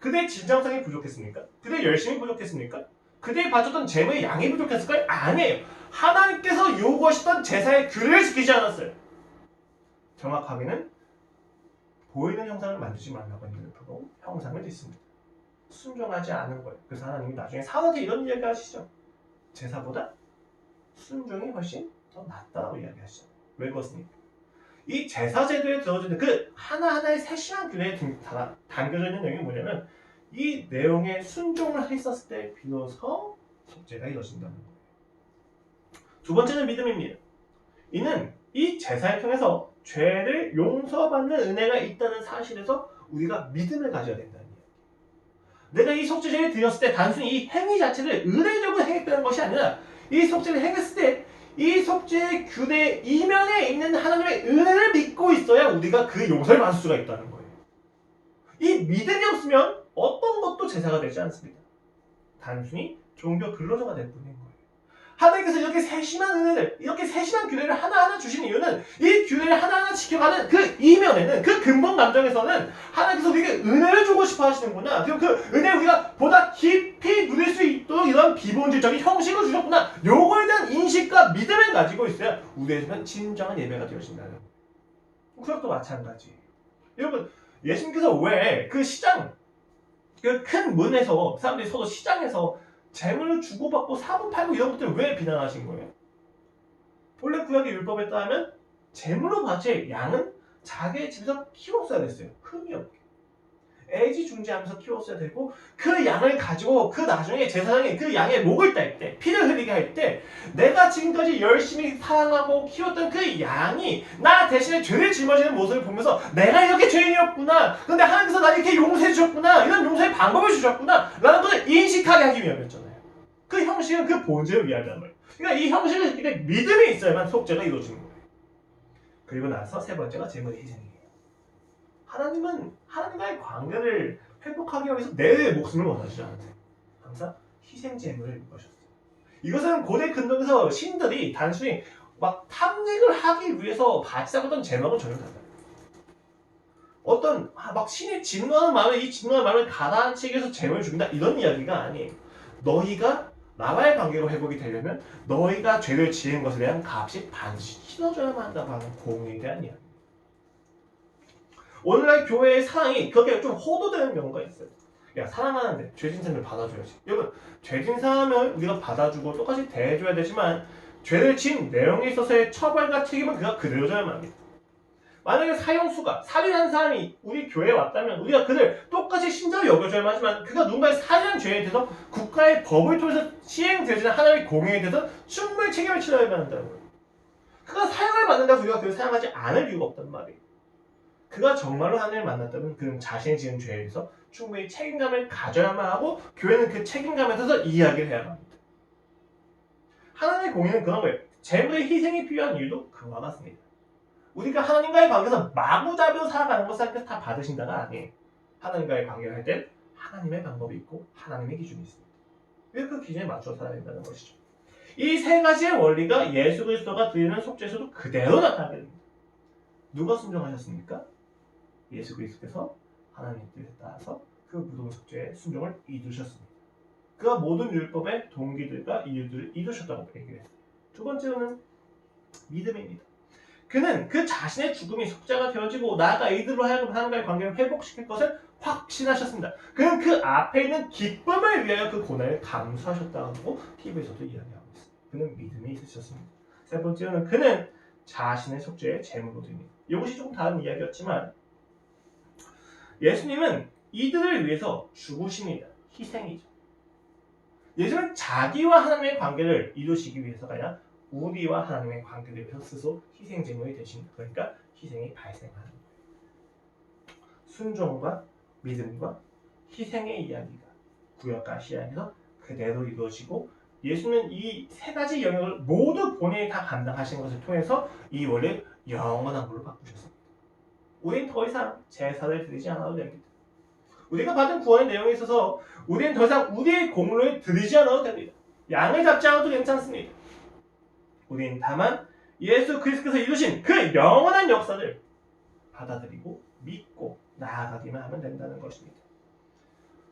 그들의 진정성이 부족했습니까? 그들의 열심이 부족했습니까? 그들이 바쳤던 제물의 양이 부족했을까요? 아니에요. 하나님께서 요구하셨던 제사의 규례를 지키지 않았어요. 정확하게는 보이는 형상을 만들지 말라고 했는데 바로 형상을 짓습니다. 순종하지 않은 거예요. 그래서 하나님이 나중에 사울한테 이런 이야기 하시죠. 제사보다 순종이 훨씬 더 낫다고 이야기하시죠. 왜 그렇습니까? 이 제사제도에 들어주는 그 하나하나의 세심한 규례에 담겨져 있는 내용이 뭐냐면 이 내용에 순종을 했었을 때 비로소 속죄가 이루어진다는 거예요. 두 번째는 믿음입니다. 이는 이 제사를 통해서 죄를 용서받는 은혜가 있다는 사실에서 우리가 믿음을 가져야 된다는 거예요. 내가 이 속죄제를 드렸을 때 단순히 이 행위 자체를 의례적으로 행했다는 것이 아니라 이 속죄를 행했을 때 이 속죄의 규례 이면에 있는 하나님의 은혜를 믿고 있어야 우리가 그 용서를 받을 수가 있다는 거예요. 이 믿음이 없으면 어떤 것도 제사가 되지 않습니다. 단순히 종교 근로자가 될 뿐인 거예요. 하나님께서 이렇게 세심한 은혜를, 이렇게 세심한 규례를 하나하나 주신 이유는 이 규례를 하나하나 지켜가는 그 이면에는, 그 근본 감정에서는 하나님께서 우리에게 은혜를 주고 싶어 하시는구나. 그리고 그 은혜를 우리가 보다 깊이 누릴 수 있도록 이런 비본질적인 형식을 주셨구나. 요거에 대한 인식과 믿음을 가지고 있어야 우리에게는 진정한 예배가 되어진다는 거예요. 구약도 마찬가지예요. 여러분, 예수님께서 왜 그 시장, 그 큰 문에서 사람들이 서로 시장에서 재물을 주고받고 사고 팔고 이런 것들을 왜 비난하신 거예요? 원래 구약의 율법에 따르면 재물로 바칠 양은 자기의 집에서 키웠어야 됐어요. 흠이 없게. 애지중지하면서 키웠어야 되고 그 양을 가지고 그 나중에 제사장이 그 양의 목을 딸 때, 피를 흘리게 할 때 내가 지금까지 열심히 사랑하고 키웠던 그 양이 나 대신에 죄를 짊어지는 모습을 보면서 내가 이렇게 죄인이었구나. 근데 하나님께서 나를 이렇게 용서해 주셨구나. 이런 용서의 방법을 주셨구나. 라는 것을 인식하게 하기 위함이었잖아요. 그 형식은 그 본질을 위하단 말이에요. 그러니까 이 형식은 이게 믿음이 있어야만 속죄가 이루어지는 거예요. 그리고 나서 세 번째가 제물의 희생이에요. 하나님은 하나님과의 관계를 회복하기 위해서 내 목숨을 원하시지 않으세요. 항상 희생 제물을 요구하셨어요. 이것은 고대 근동에서 신들이 단순히 막 탐닉을 하기 위해서 바치잡았던 제목은 전혀 달라요. 어떤 막 신이 진노하는 마음에 이 진노하는 마음을 가라앉히기 위해서 제물을 준다 이런 이야기가 아니에요. 너희가 나와의 관계가 회복이 되려면 너희가 죄를 지은 것에 대한 값이 반드시 치러져야만 한다고 하는 공의에 대한 이야기. 오늘날 교회의 사랑이 그렇게 좀 호도되는 경우가 있어요. 야, 사랑하는데 죄진 사람을 받아줘야지. 여러분, 죄진 사람을 우리가 받아주고 똑같이 대해줘야 되지만 죄를 지은 내용에 있어서의 처벌과 책임은 그가 그대로 져야만 합니다. 만약에 사형수가 살인한 사람이 우리 교회에 왔다면 우리가 그를 똑같이 신자로 여겨줘야만 하지만 그가 누군가의 살인한 죄에 대해서 국가의 법을 통해서 시행되어지는 하나님의 공의에 대해서 충분히 책임을 치러야만 한다는 거예요. 그가 사형을 받는다고 우리가 그를 사용하지 않을 이유가 없단 말이에요. 그가 정말로 하나님을 만났다면 그는 자신이 지은 죄에 대해서 충분히 책임감을 가져야만 하고 교회는 그 책임감에 대해서 이야기를 해야만 합니다. 하나님의 공의는 그런 거예요. 제물의 희생이 필요한 이유도 그와 같습니다. 우리가 하나님과의 관계에서 마구잡이로 살아가는 것을 하나님께서 다 받으신다가 아니에요. 하나님과의 관계를 할 때 하나님의 방법이 있고 하나님의 기준이 있습니다. 왜 그 기준에 맞춰 살아야 된다는 것이죠. 이 세 가지의 원리가 예수 그리스도가 드리는 속죄에서도 그대로 나타나게 됩니다. 누가 순종하셨습니까? 예수 그리스도께서 하나님의 뜻에 따라서 그 무덤 속죄의 순종을 이루셨습니다. 그가 모든 율법의 동기들과 이유들을 이루셨다고 얘기했어요. 두 번째로는 믿음입니다. 그는 그 자신의 죽음이 속죄가 되어지고 나아가 이들로 하여금 하나님과의 관계를 회복시킬 것을 확신하셨습니다. 그는 그 앞에 있는 기쁨을 위하여 그 고난을 감수하셨다고 TV에서도 이야기하고 있습니다. 그는 믿음이 있으셨습니다. 세 번째로는 그는 자신의 속죄의 제물로 드립니다. 이것이 조금 다른 이야기였지만 예수님은 이들을 위해서 죽으십니다. 희생이죠. 예수님은 자기와 하나님의 관계를 이루시기 위해서가 아니라 우리와 하나님의 관계를 위해서 스스로 희생제물이 되십니다. 그러니까 희생이 발생하는 거예요. 순종과 믿음과 희생의 이야기가 구약과 신약에서 그대로 이루어지고 예수는 이 세 가지 영역을 모두 본인이 다 감당하신 것을 통해서 이 원리를 영원한 걸로 바꾸셨습니다. 우리는 더 이상 제사를 드리지 않아도 됩니다. 우리가 받은 구원의 내용에 있어서 우리는 더 이상 우리의 공로를 드리지 않아도 됩니다. 양을 잡지 않아도 괜찮습니다. 우리는 다만 예수 그리스도께서 이루신 그 영원한 역사를 받아들이고 믿고 나아가기만 하면 된다는 것입니다.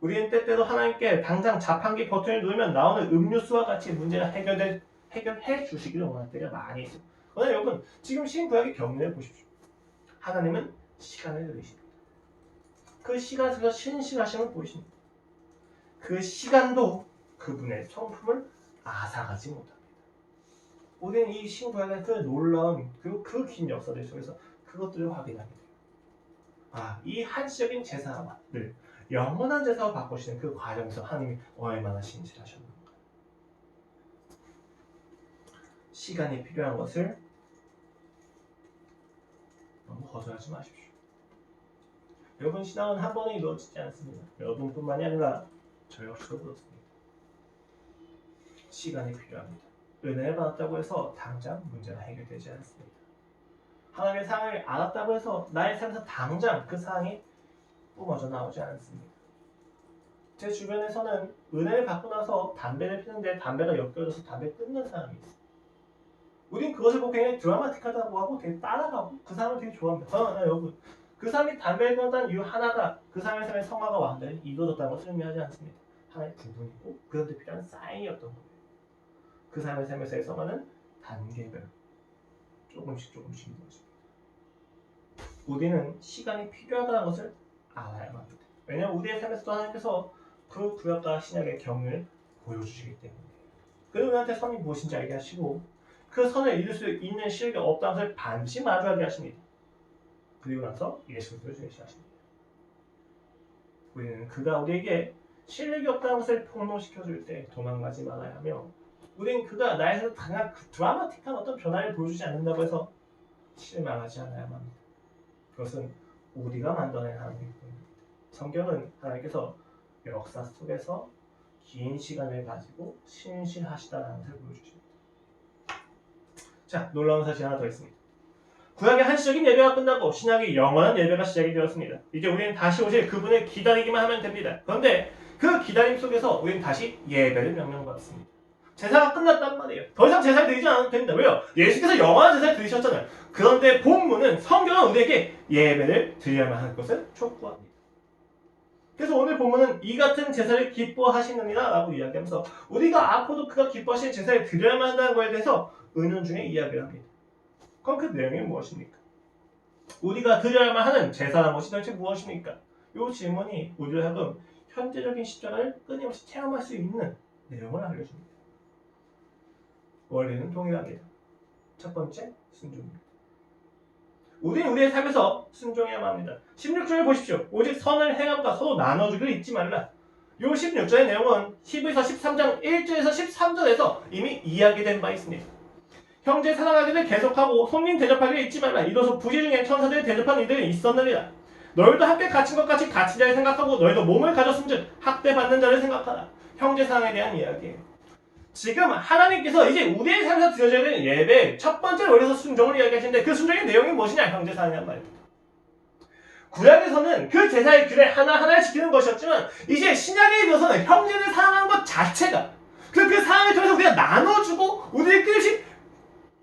우리는 때때로 하나님께 당장 자판기 버튼을 누르면 나오는 음료수와 같이 문제가 해결해 주시기를 원할 때가 많이 있어요. 그러나 여러분 지금 신구약의 경륜을 보십시오. 하나님은 시간을 늘리십니다. 그 시간 속에서 신실하심을 보이십니다. 그 시간도 그분의 성품을 앗아가지 못합니다. 우리는 이 신구약의 그 놀라운 그리고 그 긴 역사들 속에서 그것들을 확인하게 돼요. 이 한시적인 제사를 영원한 제사로 바꾸시는 그 과정에서 하나님이 얼마나 신실하셨는가. 시간이 필요한 것을 너무 거절하지 마십시오. 여러분 신앙은 한 번에 이루어지지 않습니다. 여러분뿐만이 아니라 저 역시도 그렇습니다. 시간이 필요합니다. 은혜를 받았다고 해서 당장 문제가 해결되지 않습니다. 하나님의 사랑을 알았다고 해서 나의 삶에서 당장 그 사랑이 뿜어져 나오지 않습니다. 제 주변에서는 은혜를 받고 나서 담배를 피는데 담배가 엮여져서 담배 끊는 사람이 있어요. 우린 그것을 보고 굉장히 드라마틱하다고 하고 되게 따라가고 그 사람을 되게 좋아합니다. 여러분 그 사람이 담배를 끊었다는 이유 하나가 그 사람의 삶의 성화가 완전히 이루어졌다는 것을 의미하지 않습니다. 하나의 부분이고 그런데 필요한 사인이었던 거예요. 그 사람의 삶에서의 성화는 단계별 조금씩 이루어집니다. 우리는 시간이 필요하다는 것을 알아야만 합니다. 왜냐하면 우리의 삶에서도 하나님께서 그 구약과 신약의 경륜을 보여주시기 때문이에요. 그리고 우리한테 선이 무엇인지 알게 하시고 그 선을 이룰 수 있는 실력이 없다는 것을 반드시 마주하게 하십니다. 그리고 나서 예수를 제시하십니다. 우리는 그가 우리에게 실력이 없다는 것을 폭로시켜줄 때 도망가지 말아야 하며 우리는 그가 나의 삶에서 가장 드라마틱한 어떤 변화를 보여주지 않는다고 해서 실망하지 않아야만 합니다. 그것은 우리가 만들어낸 하나님의 꿈입니다. 성경은 하나님께서 역사 속에서 긴 시간을 가지고 신실하시다라는 것을 보여주십니다. 자, 놀라운 사실 하나 더 있습니다. 구약의 한시적인 예배가 끝나고 신약의 영원한 예배가 시작이 되었습니다. 이제 우리는 다시 오실 그분을 기다리기만 하면 됩니다. 그런데 그 기다림 속에서 우리는 다시 예배를 명령받습니다. 제사가 끝났단 말이에요. 더 이상 제사를 드리지 않아도 됩니다. 왜요? 예수께서 영원한 제사를 드리셨잖아요. 그런데 본문은 성경은 우리에게 예배를 드려야만 할 것을 촉구합니다. 그래서 오늘 본문은 이 같은 제사를 기뻐하시느니라 라고 이야기하면서 우리가 앞으로도 그가 기뻐하시는 제사를 드려야만 한다는 것에 대해서 은연중에 이야기를 합니다. 그럼 그 내용이 무엇입니까? 우리가 드려야만 하는 제사라는 것이 도대체 무엇입니까? 이 질문이 우리를 하여금 현재적인 십자가를 끊임없이 체험할 수 있는 내용을 알려줍니다. 원리는 동일합니다. 첫 번째, 순종입니다. 우리는 우리의 삶에서 순종해야만 합니다. 16절을 보십시오. 오직 선을 행함과 서로 나눠주기를 잊지 말라. 이 16절의 내용은 히브리서 13장 1절에서 13절에서 이미 이야기된 바 있습니다. 형제 사랑하기를 계속하고 손님 대접하기를 잊지 말라. 이로써 부지 중에 천사들을 대접한 이들이 있었느니라. 너희도 함께 갇힌 것 같이 갇힌 자를 생각하고 너희도 몸을 가졌음즉 학대받는 자를 생각하라. 형제 사랑에 대한 이야기예요. 지금 하나님께서 이제 우리의 삶에서 드려져야 되는 예배 첫 번째 원리에서 순종을 이야기하시는데 그 순종의 내용이 무엇이냐? 형제 사랑이란 말입니다. 구약에서는 그 제사의 규례 하나하나를 지키는 것이었지만 이제 신약에 이르러서는 형제를 사랑하는 것 자체가 그 사랑을 통해서 우리가 나눠주고 우리를 끊임없이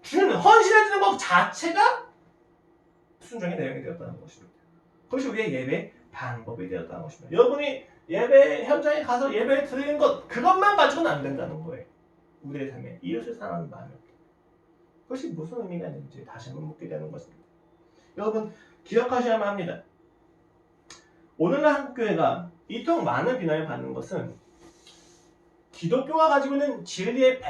주는 헌신해주는 것 자체가 순종의 내용이 되었다는 것입니다. 그것이 우리의 예배 방법이 되었다는 것입니다. 여러분이 예배 현장에 가서 예배를 드리는 것 그것만 가지고는 안 된다는 거예요. 우리의 삶에 이웃을 사랑하는 마음이 없게. 그것이 무슨 의미가 있는지 다시 한번 묻게 되는 것입니다. 여러분 기억하셔야만 합니다. 오늘날 한국교회가 이토록 많은 비난을 받는 것은 기독교가 가지고 있는 진리의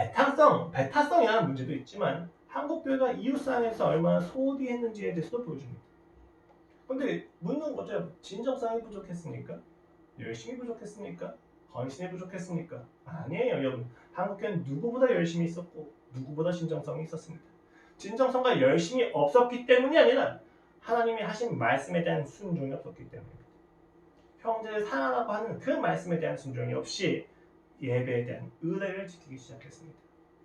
배타성이라는 문제도 있지만 한국교회가 이웃사랑에서 얼마나 소홀히 했는지에 대해서도 보여줍니다. 그런데 묻는 거죠. 진정성이 부족했습니까? 열심히 부족했습니까? 헌신이 부족했습니까? 아니에요, 여러분. 한국교회는 누구보다 열심히 있었고 누구보다 진정성이 있었습니다. 진정성과 열심이 없었기 때문이 아니라 하나님이 하신 말씀에 대한 순종이 없었기 때문입니다. 형제를 사랑하라고 하는 그 말씀에 대한 순종이 없이 예배에 대한 의례를 지키기 시작했습니다.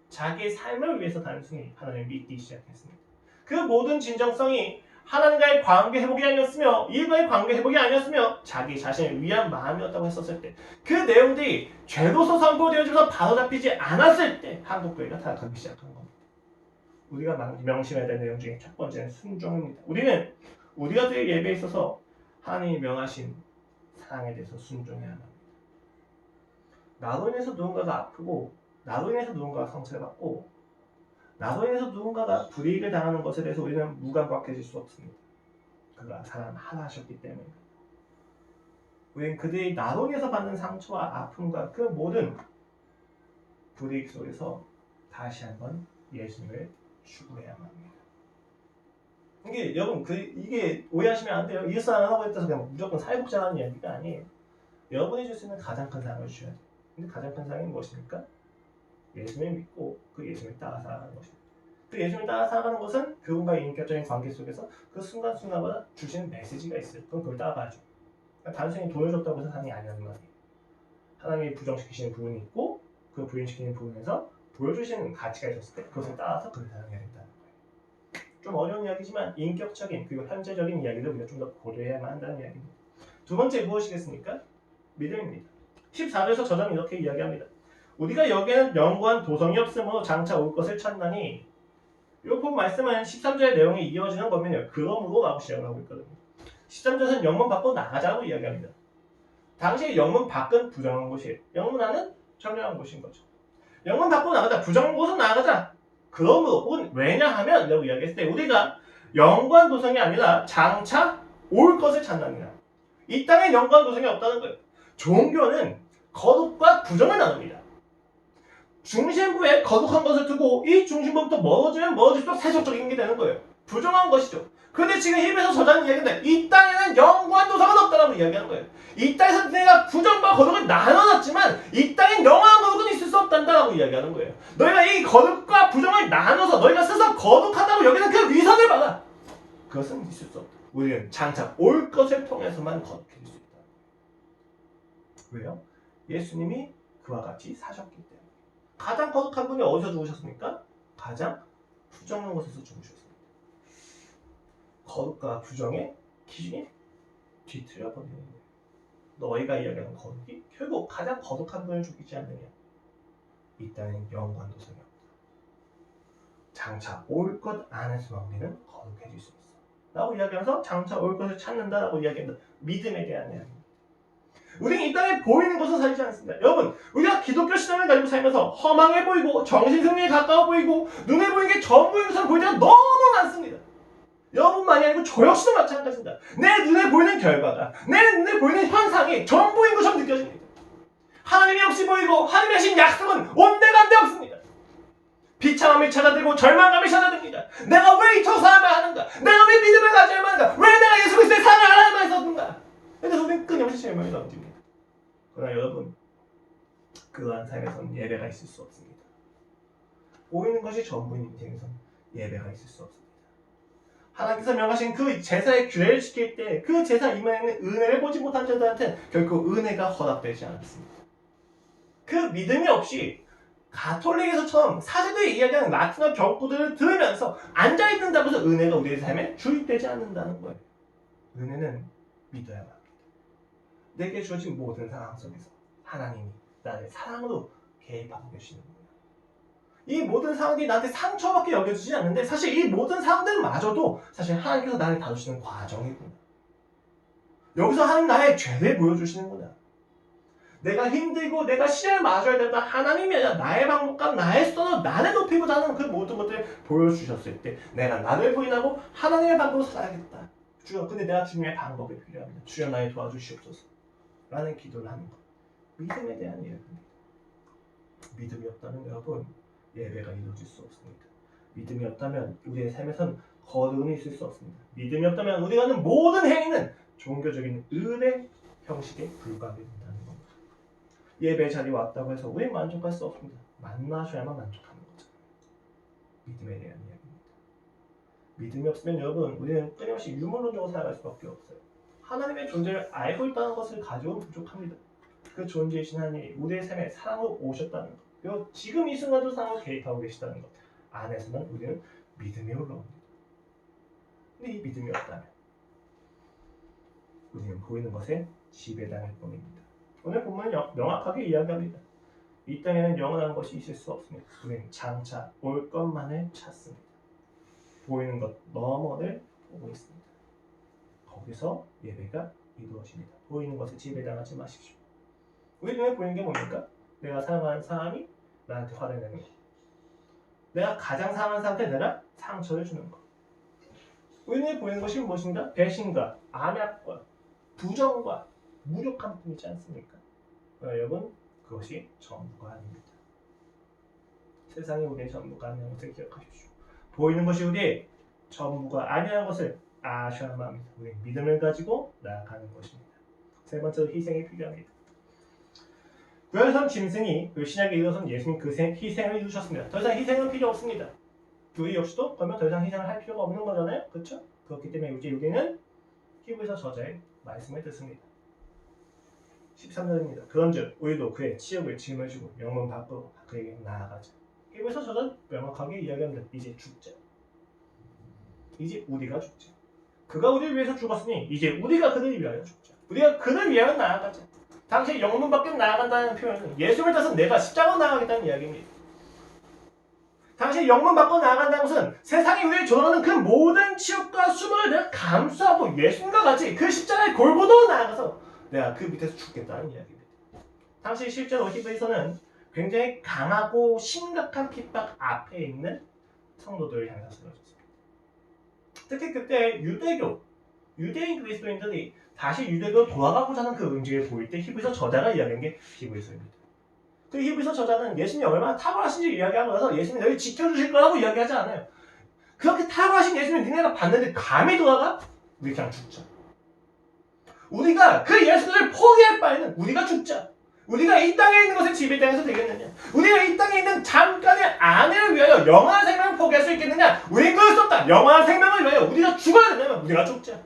자기의 삶을 위해서 단순히 하나님을 믿기 시작했습니다. 그 모든 진정성이 하나님과의 관계 회복이 아니었으며 이과의 관계 회복이 아니었으며 자기 자신을 위한 마음이었다고 했었을 때 그 내용들이 죄로서 선포되어져서 바로잡히지 않았을 때 한국교회가 타락하기 시작한 겁니다. 우리가 명심해야 될 내용 중에 첫 번째는 순종입니다. 우리는 우리가 드릴 예배에 있어서 하나님이 명하신 사랑에 대해서 순종해야 합니다. 나로 인해서 누군가가 아프고 나로 인해서 누군가가 상처를 받고 나로 인해서 누군가가 불이익을 당하는 것에 대해서 우리는 무감각해질 수 없습니다. 그가 사람 하나 하셨기 때문입니다. 우리는 그들이 나로 인해서 받는 상처와 아픔과 그 모든 불이익 속에서 다시 한번 예수님을 추구해야만 합니다. 이게 여러분 이게 오해하시면 안 돼요. 이웃사랑하고 했다서 그냥 무조건 사회복장하는 이야기가 아니에요. 여러분이 줄 수 있는 가장 큰 사랑을 주셔야 돼요. 근데 가장 큰 사랑이 무엇입니까? 예수님을 믿고 그 예수님을 따라 살아가는 것입니다. 그 예수님을 따라 살아가는 것은 그분과의 인격적인 관계 속에서 그 순간순간마다 주시는 메시지가 있어요. 그럼 그걸 따라가야죠. 그러니까 단순히 돈을 줬다고 해서 사랑이 아니라는 말이에요. 하나님이 부정시키시는 부분이 있고 그 부인시키는 부분에서 보여주시는 가치가 있었을 때 그것을 따라서 그를 사랑해야 된다는 거예요. 좀 어려운 이야기지만 인격적인 그리고 현재적인 이야기를 우리가 좀 더 고려해야만 한다는 이야기입니다. 두 번째 무엇이겠습니까? 믿음입니다. 14절에서 저자는 이렇게 이야기합니다. 우리가 여기에는 영구한 도성이 없으므로 장차 올 것을 찾나니 이 본 말씀은 13절의 내용이 이어지는 거면요. 그러므로 라고 시작을 하고 있거든요. 13절에서는 영문 밖으로 나가자고 이야기합니다. 당시 영문 밖은 부정한 곳이에요. 영문 안은 정정한 곳인 거죠. 영문 밖으로 나가자. 부정한 곳은 나가자. 그러므로 혹은 왜냐하면 라고 이야기했을 때 우리가 영구한 도성이 아니라 장차 올 것을 찾나니라. 이 땅에 영구한 도성이 없다는 거예요. 종교는 거룩과 부정을 나눕니다. 중심부에 거룩한 것을 두고 이 중심부부터 멀어지면 멀어질수록 세속적인 게 되는 거예요. 부정한 것이죠. 그런데 지금 힘에서 저자는 이야기인데 이 땅에는 영원한 도성은 없다라고 이야기하는 거예요. 이 땅에서 내가 부정과 거룩을 나눠놨지만 이 땅엔 영원한 거룩은 있을 수 없단다라고 이야기하는 거예요. 너희가 이 거룩과 부정을 나눠서 너희가 스스로 거룩하다고 여기는 그 위선을 받아. 그것은 있을 수 없다. 우리는 장차 올 것을 통해서만 거룩해질 수 있다. 왜요? 예수님이 그와 같이 사셨기 때문에. 가장 거룩한 분이 어디서 죽으셨습니까? 가장 부정한 곳에서 죽으셨습니다. 거룩과 부정의 기준이 뒤틀려 버리는 거예요. 너희가 이야기하는 거룩이 결국 가장 거룩한 분을 죽이지 않느냐. 이 땅엔 영광도 소용없다. 장차 올 것 안에서만 우리는 거룩해질 수 있어 라고 이야기하면서 장차 올 것을 찾는다라고 이야기합니다. 믿음에 대한 이야기입니다. 우리는 이 땅에 보이는 것을 살지 않습니다. 여러분, 우리가 기독교 신앙을 가지고 살면서 허망해 보이고 정신승리에 가까워 보이고 눈에 보이는 게 전부인 것처럼 보일 때가 너무 많습니다. 여러분만이 아니고 저 역시도 마찬가지입니다. 내 눈에 보이는 결과가, 내 눈에 보이는 현상이 전부인 것처럼 느껴집니다. 하나님이 없이 보이고 하나님이 하신 약속은 온데간데 없습니다. 비참함이 찾아들고 절망감이 찾아듭니다. 내가 왜 이 사람을 하는가? 내가 왜 믿음을 가져야 하는가? 왜 내가 예수 그리스도의 사랑을 알아야만 했었는가? 그래서 우리는 끊임없이 절망이 넘칩니다. 그러나 여러분, 그러한 삶에서는 예배가 있을 수 없습니다. 보이는 것이 전부인 인생에서는 예배가 있을 수 없습니다. 하나님께서 명하신 그 제사의 규례를 지킬 때 그 제사 이면에는 은혜를 보지 못한 자들한테는 결코 은혜가 허락되지 않았습니다. 그 믿음이 없이 가톨릭에서처럼 사제들이 이야기하는 라틴어 격구들을 들으면서 앉아있는다고 해서 은혜가 우리의 삶에 주입되지 않는다는 거예요. 은혜는 믿어야만 합니다. 내게 주어진 모든 상황 속에서 하나님이 나를 사랑으로 개입하고 계시는 거예요. 이 모든 상황이 나한테 상처밖에 여겨지지 않는데 사실 이 모든 상황들마저도 사실 하나님께서 나를 다루시는 과정이구나. 여기서 하나님 나의 죄를 보여주시는구나. 내가 힘들고 내가 시련을 맞아야 된다. 하나님이 아니라 나의 방법과 나의 수단으로 나를 높이고자 하는 그 모든 것들을 보여주셨을 때 내가 나를 부인하고 하나님의 방법으로 살아야겠다. 주여, 근데 내가 주님의 방법이 필요합니다. 주여, 나를 도와주시옵소서 라는 기도를 하는 것. 믿음에 대한 이야기입니다. 믿음이 없다면 여러분, 예배가 이루어질 수 없습니다. 믿음이 없다면 우리의 삶에선 거룩이 있을 수 없습니다. 믿음이 없다면 우리가 하는 모든 행위는 종교적인 은혜 형식에 불과하게 된다는 겁니다. 예배 자리에 왔다고 해서 우리는 만족할 수 없습니다. 만나셔야만 만족하는 거죠. 믿음에 대한 이야기입니다. 믿음이 없으면 여러분, 우리는 끊임없이 유물론적으로 살아갈 수밖에 없어요. 하나님의 존재를 알고 있다는 것을 가지고는 부족합니다. 그 존재이신 하나님이 우리의 삶에 사랑으로 오셨다는 것, 그리고 지금 이 순간도 사랑으로 개입하고 계시다는 것 안에서는 우리는 믿음이 올라옵니다. 근데 이 믿음이 없다면 우리는 보이는 것에 지배당할 뿐입니다. 오늘 본문은 명확하게 이야기합니다. 이 땅에는 영원한 것이 있을 수 없습니다. 우리는 장차 올 것만을 찾습니다. 보이는 것 너머를 보고 있습니다. 거기서 예배가 이루어집니다. 보이는 것에 지배당하지 마십시오. 우리 눈에 보이는 게 뭡니까? 내가 사랑하는 사람이 나한테 화를 내는 것. 내가 가장 사랑하는 사람한테 내가 상처를 주는 것. 우리 눈에 보이는 것이 무엇인가? 배신과 암약과 부정과 무력한 뿐이지 않습니까? 여러분, 그것이 전부가 아닙니다. 세상이 우리의 전부가 아니라는 것을 기억하십시오. 보이는 것이 우리의 전부가 아니라는 것을 아셔야만 합니다. 우리는 믿음을 가지고 나아가는 것입니다. 세 번째로 희생이 필요합니다. 구약에서는 짐승이, 신약에 이르러서는 예수님 그 희생을 이루셨습니다. 더 이상 희생은 필요 없습니다. 우리 역시도 그러면 더 이상 희생을 할 필요가 없는 거잖아요. 그렇죠? 그렇기 때문에 이제 우리는 히브리서 저자의 말씀을 듣습니다. 13절입니다. 그런즉 우리도 그의 치욕을 짊어지고 영문 밖으로 그에게 나아가자. 히브리서 저자는 명확하게 이야기합니다. 이제 죽자. 이제 우리가 죽자. 그가 우리를 위해서 죽었으니 이제 우리가 그를 위하여 죽자. 우리가 그를 위하여 나아가자. 당시 영문 밖으로 나아간다는 표현은 예수를 따라서 내가 십자가로 나아가겠다는 이야기입니다. 당시 영문 밖으로 나아간다는 것은 세상이 우리를 조롱하는 그 모든 치욕과 수모를 내가 감수하고 예수님과 같이 그 십자가의 골고루 나아가서 내가 그 밑에서 죽겠다는 이야기입니다. 당시 실제로 히브리서는 굉장히 강하고 심각한 핍박 앞에 있는 성도들을 향해서 쓰여졌습니다. 특히 그때 유대인 그리스도인들이 다시 유대교로 돌아가고자 하는 그 움직임을 보일 때 히브리서 저자가 이야기한 게 히브리서입니다. 그 히브리서 저자는 예수님이 얼마나 탁월하신지 이야기하고 나서 예수님이 너희 지켜주실 거라고 이야기하지 않아요. 그렇게 탁월하신 예수님을 니네가 봤는데 감히 돌아가? 우리 그냥 죽자. 우리가 그 예수를 포기할 바에는 우리가 죽자. 우리가 이 땅에 있는 것에 지배당해서 되겠느냐? 우리가 이 땅에 있는 잠깐의 안위를 위하여 영원한 생명을 포기할 수 있겠느냐? 우리는 그럴 수 없다. 영원한 생명을 위하여 우리가 죽어야 된다면 우리가 죽자.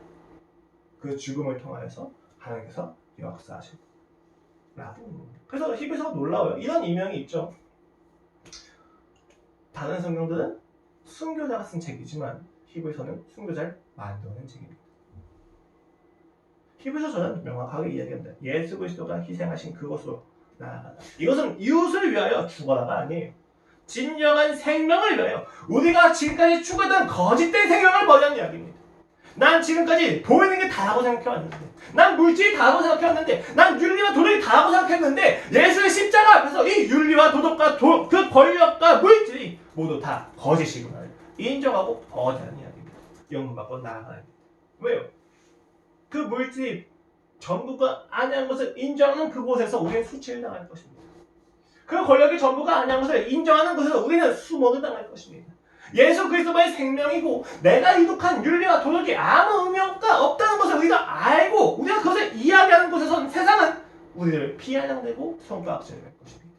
그 죽음을 통하여서 하나님께서 역사하실. 라고. 그래서 히브리서가 놀라워요. 이런 이명이 있죠. 다른 성경들은 순교자가 쓴 책이지만 히브리서는 순교자를 만들어낸 책입니다. 히브리서는 명확하게 이야기합니다. 예수 그리스도가 희생하신 그곳으로 나아가다. 이것은 이웃을 위하여 죽어라가 아니에요. 진정한 생명을 위하여 우리가 지금까지 추구했던 거짓된 생명을 버리는 이야기입니다. 난 지금까지 보이는 게 다라고 생각해왔는데, 난 물질이 다라고 생각해왔는데, 난 윤리와 도덕이 다라고 생각했는데, 예수의 십자가 앞에서 이 윤리와 도덕과 그 권력과 물질이 모두 다 거짓이구나 인정하고 버리는 이야기입니다. 영문받고 나아가야 합니다. 왜요? 그 물질이 전부가 아니한 것을 인정하는 그곳에서 우리는 수치를 당할 것입니다. 그 권력이 전부가 아니한 것을 인정하는 것에서 우리는 수모를 당할 것입니다. 예수 그리스도의 생명이고 내가 이룩한 윤리와 도덕이 아무 의미가 없다는 것을 우리가 알고 우리가 그것을 이야기하는 곳에서는 세상은 우리를 비아냥대고 손가락질할 것입니다.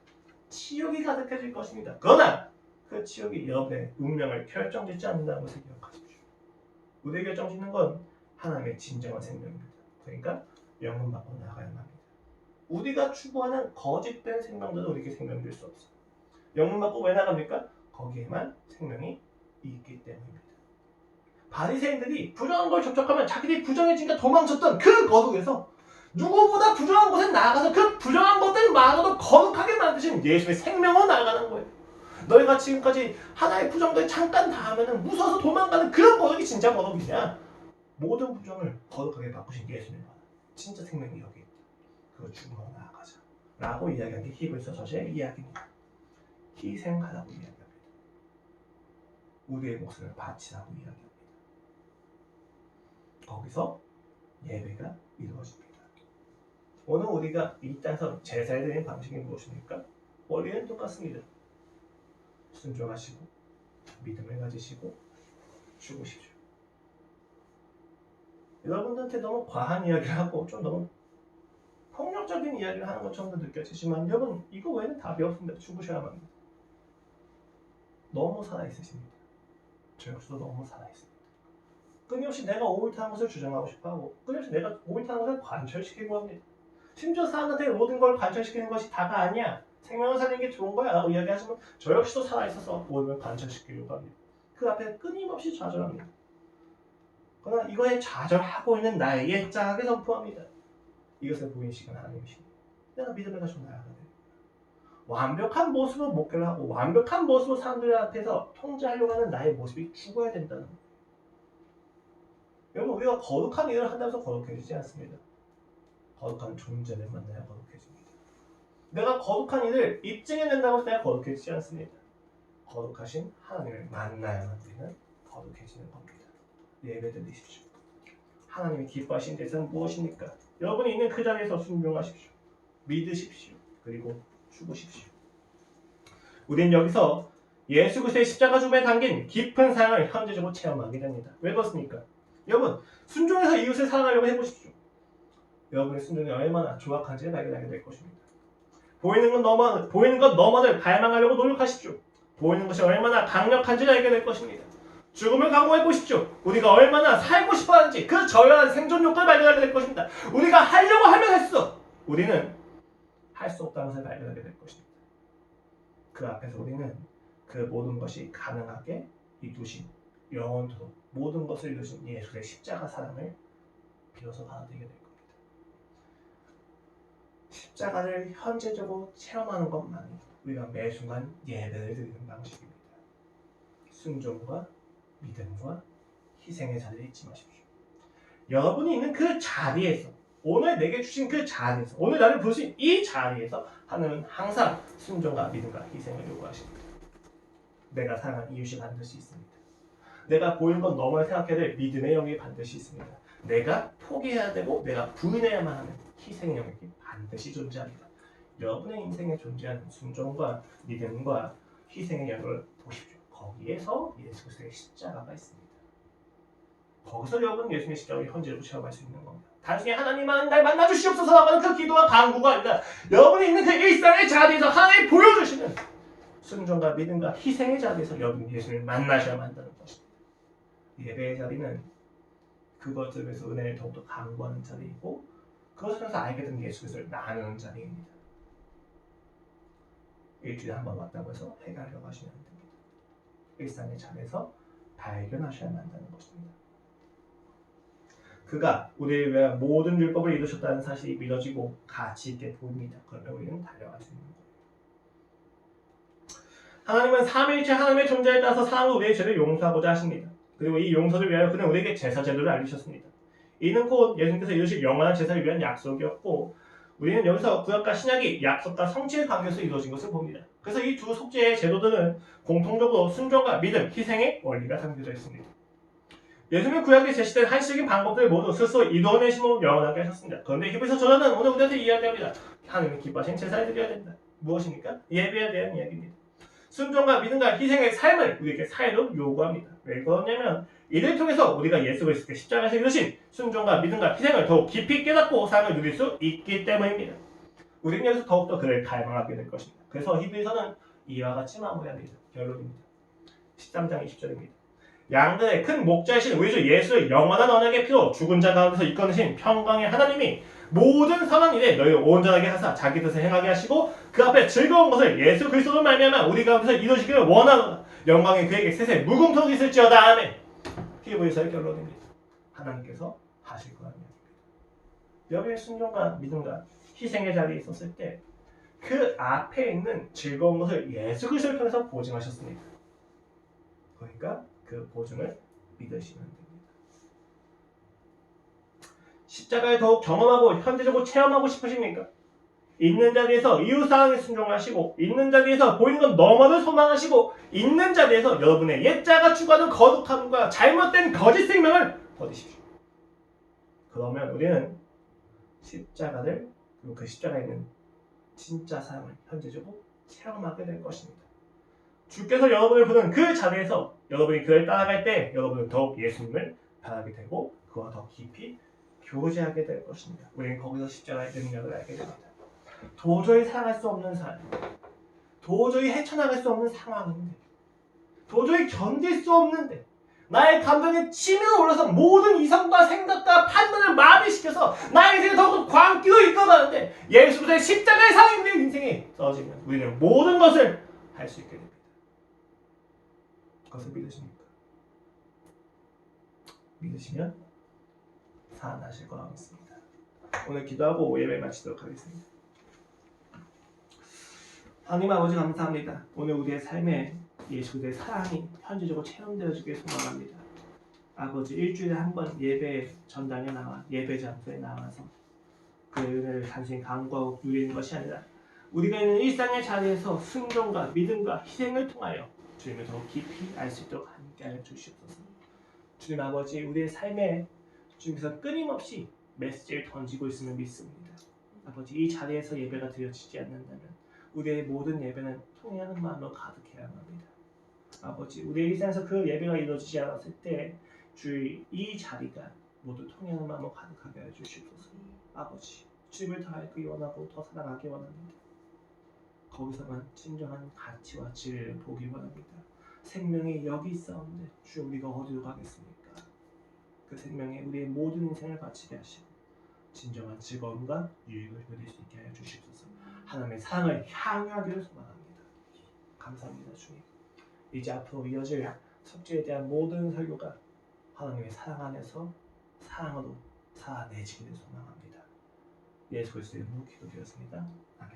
치욕이 가득해질 것입니다. 그러나 그 치욕이 여러분의 운명을 결정짓지 않는다는 것을 기억하십시오. 우리의 결정짓는 건 하나님의 진정한 생명입니다. 그러니까 영혼 밖으로 나가야만 합니다. 우리가 추구하는 거짓된 생명들은 우리에게 생명이 될 수 없어요. 영혼 밖으로 왜 나갑니까? 거기에만 생명이 있기 때문입니다. 바리새인들이 부정한 걸 접촉하면 자기들이 부정해지니까 도망쳤던 그 거룩에서 누구보다 부정한 곳에 나아가서 그 부정한 것들마저도 거룩하게 만드신 예수의 생명으로 나아가는 거예요. 너희가 지금까지 하나의 부정들 잠깐 다 하면 무서워서 도망가는 그런 거룩이 진짜 거룩이냐? 모든 부정을 거룩하게 바꾸신 예수님 진짜 생명이 여기 있다. 그거 죽음으로 나아가자 라고 이야기한 게 히브리서 저자의 이야기입니다. 희생하라고 이야기합니다. 우리의 목숨을 바치라고 이야기합니다. 거기서 예배가 이루어집니다. 오늘 우리가 이 땅에서 제사에 드리는 방식이 무엇입니까? 원리는 똑같습니다. 순종하시고 믿음을 가지시고 죽으시죠. 여러분들한테 너무 과한 이야기를 하고 좀 너무 폭력적인 이야기를 하는 것처럼 느껴지지만 여러분 이거 외에는 답이 없습니다. 죽으셔야만 합니다. 너무 살아있으십니다. 저 역시도 너무 살아있습니다. 끊임없이 내가 옳다는 것을 주장하고 싶어하고 끊임없이 내가 옳다는 것을 관철시키고 합니다. 심지어 사람한테 모든 걸 관철시키는 것이 다가 아니야. 생명을 살리는 게 좋은 거야 라고 이야기하시면 저 역시도 살아있어서 모든 걸 관철시키려고 합니다. 그 앞에 끊임없이 좌절합니다. 그러나 이거에 좌절하고 있는 나에게 짱하게 선포합니다. 이것을 보이시는 하나님이십니다. 내가 믿음을 가지고 나아가야 돼요. 완벽한 모습으로 목회를 하고 완벽한 모습으로 사람들 앞에서 통제하려고 하는 나의 모습이 죽어야 된다는 거예요. 여러분 우리가 거룩한 일을 한다고 해서 거룩해지지 않습니다. 거룩한 존재를 만나야 거룩해집니다. 내가 거룩한 일을 입증해낸다고 해서 내가 거룩해지지 않습니다. 거룩하신 하나님을 만나야만 우리는 거룩해지는 겁니다. 예배 드리십시오. 하나님이 기뻐하신 대상은 무엇입니까? 여러분이 있는 그 자리에서 순종하십시오. 믿으십시오. 그리고 죽으십시오. 우린 여기서 예수 그리스도의 십자가 죽음에 담긴 깊은 사랑을 현재적으로 체험하게 됩니다. 왜 그렇습니까? 여러분 순종해서 이웃을 사랑하려고 해보십시오. 여러분의 순종이 얼마나 조악한지 발견하게 될 것입니다. 보이는 것 너머를 갈망하려고 노력하십시오. 보이는 것이 얼마나 강력한지를 알게 될 것입니다. 죽음을 각오해 보십시오. 우리가 얼마나 살고 싶어하는지 그 저열한 생존 욕구를 발견하게 될 것입니다. 우리가 하려고 하면 했어. 우리는 할 수 없다는 것을 발견하게 될 것입니다. 그 앞에서 우리는 그 모든 것이 가능하게 이루신 영원토록 모든 것을 이루신 예수의 십자가 사랑을 비로소 받아들이게 될 겁니다. 십자가를 현재적으로 체험하는 것만이 우리가 매 순간 예배를 드리는 방식입니다. 순종과 믿음과 희생의 자리를 잊지 마십시오. 여러분이 있는 그 자리에서 오늘 내게 주신 그 자리에서 오늘 나를 부르신 이 자리에서 하나님은 항상 순종과 믿음과 희생을 요구하십니다. 내가 사랑하는 이웃이 반드시 있습니다. 내가 보이는 건 너무나 생각해야 될 믿음의 영역이 반드시 있습니다. 내가 포기해야 되고 내가 부인해야만 하는 희생의 영역이 반드시 존재합니다. 여러분의 인생에 존재하는 순종과 믿음과 희생의 영역을 보십시오. 거기에서 예수 그리스도의 십자가가 있습니다. 거기서 여러분은 예수님의 십자가를 현재로 체험할 수 있는 겁니다. 단순히 하나님만 날 만나주시옵소서라고 하는 그 기도와 간구가 아니라 여러분이 있는 그 일상의 자리에서 하나님 보여주시는 순종과 믿음과 희생의 자리에서 여러분이 예수님을 만나셔야만 한다는 것입니다. 예배의 자리는 그것을 위해서 은혜를 더욱더 강구하는 자리이고 그것을 통해서 알게 된 예수 그리스도를 나누는 자리입니다. 일주일에 한 번 왔다고 해서 해결하려고 하시면 안 됩니다. 일상의 자리에서 발견하셔야만 한다는 것입니다. 그가 우리를 위한 모든 율법을 이루셨다는 사실이 믿어지고 가치 있게 보입니다. 그러면 우리는 달려갈 수 있는 거예요. 하나님은 삼위일체 하나님의 존재에 따라서 사람으로 우리의 죄를 용서하고자 하십니다. 그리고 이 용서를 위하여 그는 우리에게 제사 제도를 알리셨습니다. 이는 곧 예수님께서 이루실 영원한 제사를 위한 약속이었고 우리는 여기서 구약과 신약이 약속과 성취의 관계에서 이루어진 것을 봅니다. 그래서 이 두 속죄의 제도들은 공통적으로 순종과 믿음, 희생의 원리가 담겨져 있습니다. 예수님은 구약에 제시된 한식인 방법들을 모두 스스로 이루어내심으로 영원하게 하셨습니다. 그런데 히브리서 저자는 오늘 우리한테 이야기합니다. 하나님이 기뻐하신 제사를 드려야 된다. 무엇입니까? 예배에 대한 이야기입니다. 순종과 믿음과 희생의 삶을 우리에게 사회로 요구합니다. 왜 그러냐면 이를 통해서 우리가 예수 그리스도께 십자가에서 이루신 순종과 믿음과 희생을 더욱 깊이 깨닫고 삶을 누릴 수 있기 때문입니다. 우리는 여기서 더욱더 그를 갈망하게 될 것입니다. 그래서 히브리서는 이와 같이 마무리합니다. 결론입니다. 13장 20절입니다. 양들의 큰 목자이신 우리 주 예수의 영원한 언약의 피로 죽은 자 가운데서 이끌으신 평강의 하나님이 모든 선한 일에 너희를 온전하게 하사 자기 뜻을 행하게 하시고 그 앞에 즐거운 것을 예수 그리스도로 말미암아 우리 가운데서 이루시기를 원하노라. 영광이 그에게 세세 무궁토록 있을지어다. 아멘. 히브리서의 결론입니다. 하나님께서 하실 거라는 얘기입니다. 여기에 순종과 믿음과 희생의 자리에 있었을 때 그 앞에 있는 즐거운 것을 예수 그리스도를 통해서 보증하셨습니다. 그러니까 그 보증을 믿으시면 됩니다. 십자가를 더욱 경험하고 현재적으로 체험하고 싶으십니까? 있는 자리에서 이웃사랑에 순종하시고 있는 자리에서 보이는 건 너무나도 소망하시고 있는 자리에서 여러분의 옛자가 추구하는 거룩함과 잘못된 거짓 생명을 버리십시오. 그러면 우리는 십자가를 그리고 그 십자가에 있는 진짜 사랑을 현재적으로 체험하게 될 것입니다. 주께서 여러분을 부른 그 자리에서 여러분이 그를 따라갈 때 여러분은 더욱 예수님을 바라게 되고 그와 더 깊이 교제하게 될 것입니다. 우리는 거기서 십자가의 능력을 알게 됩니다. 도저히 살아갈 수 없는 삶, 도저히 헤쳐나갈 수 없는 상황인데, 도저히 견딜 수 없는데 나의 감정에 치밀어 올라서 모든 이성과 생각과 판단을 마비시켜서 나의 인생을 더욱 광기로 이끌어가는데 예수 그리스도의 십자가의 사랑이 우리의 인생에 써지면 우리는 모든 것을 할 수 있게 됩니다. 그것을 믿으십니까? 믿으시면 살아나실 거라고 믿습니다. 오늘 기도하고 예배 마치도록 하겠습니다. 하나님 아버지 감사합니다. 오늘 우리의 삶에 예수 그리스도의 사랑이 현재적으로 체험되어지길 소망합니다. 아버지 일주일에 한 번 예배 전당에 나와 예배 장소에 나와서 그 은혜를 단순히 간구하고 누리는 것이 아니라 우리가 있는 일상의 자리에서 순종과 믿음과 희생을 통하여 주님을 더 깊이 알 수 있도록 함께하여 주시옵소서. 주님 아버지 우리의 삶에 주님께서 끊임없이 메시지를 던지고 있음을 믿습니다. 아버지 이 자리에서 예배가 드려지지 않는다면 우리의 모든 예배는 통회하는 마음으로 가득해야만 합니다. 아버지 우리의 일상에서 그 예배가 이루어지지 않았을 때 주의 이 자리가 모두 통회하는 마음으로 가득하게 하여 주시옵소서. 아버지 주님을 더 알기 원하고 더 사랑하기 원합니다. 거기서만 진정한 가치와 진리를 보기 원합니다. 생명이 여기 있사온데 주 우리가 어디로 가겠습니까? 그 생명에 우리의 모든 인생을 바치게 하시고 진정한 즐거움과 유익을 누릴 수 있게 하여 주시옵소서. 하나님의 사랑을 향유하기를 소망합니다. 감사합니다 주님. 이제 앞으로 이어질 속죄에 대한 모든 설교가 하나님의 사랑 안에서 사랑으로 살아내지기를 소망합니다. 예수 그리스도의 이름으로 기도드렸습니다. 아멘.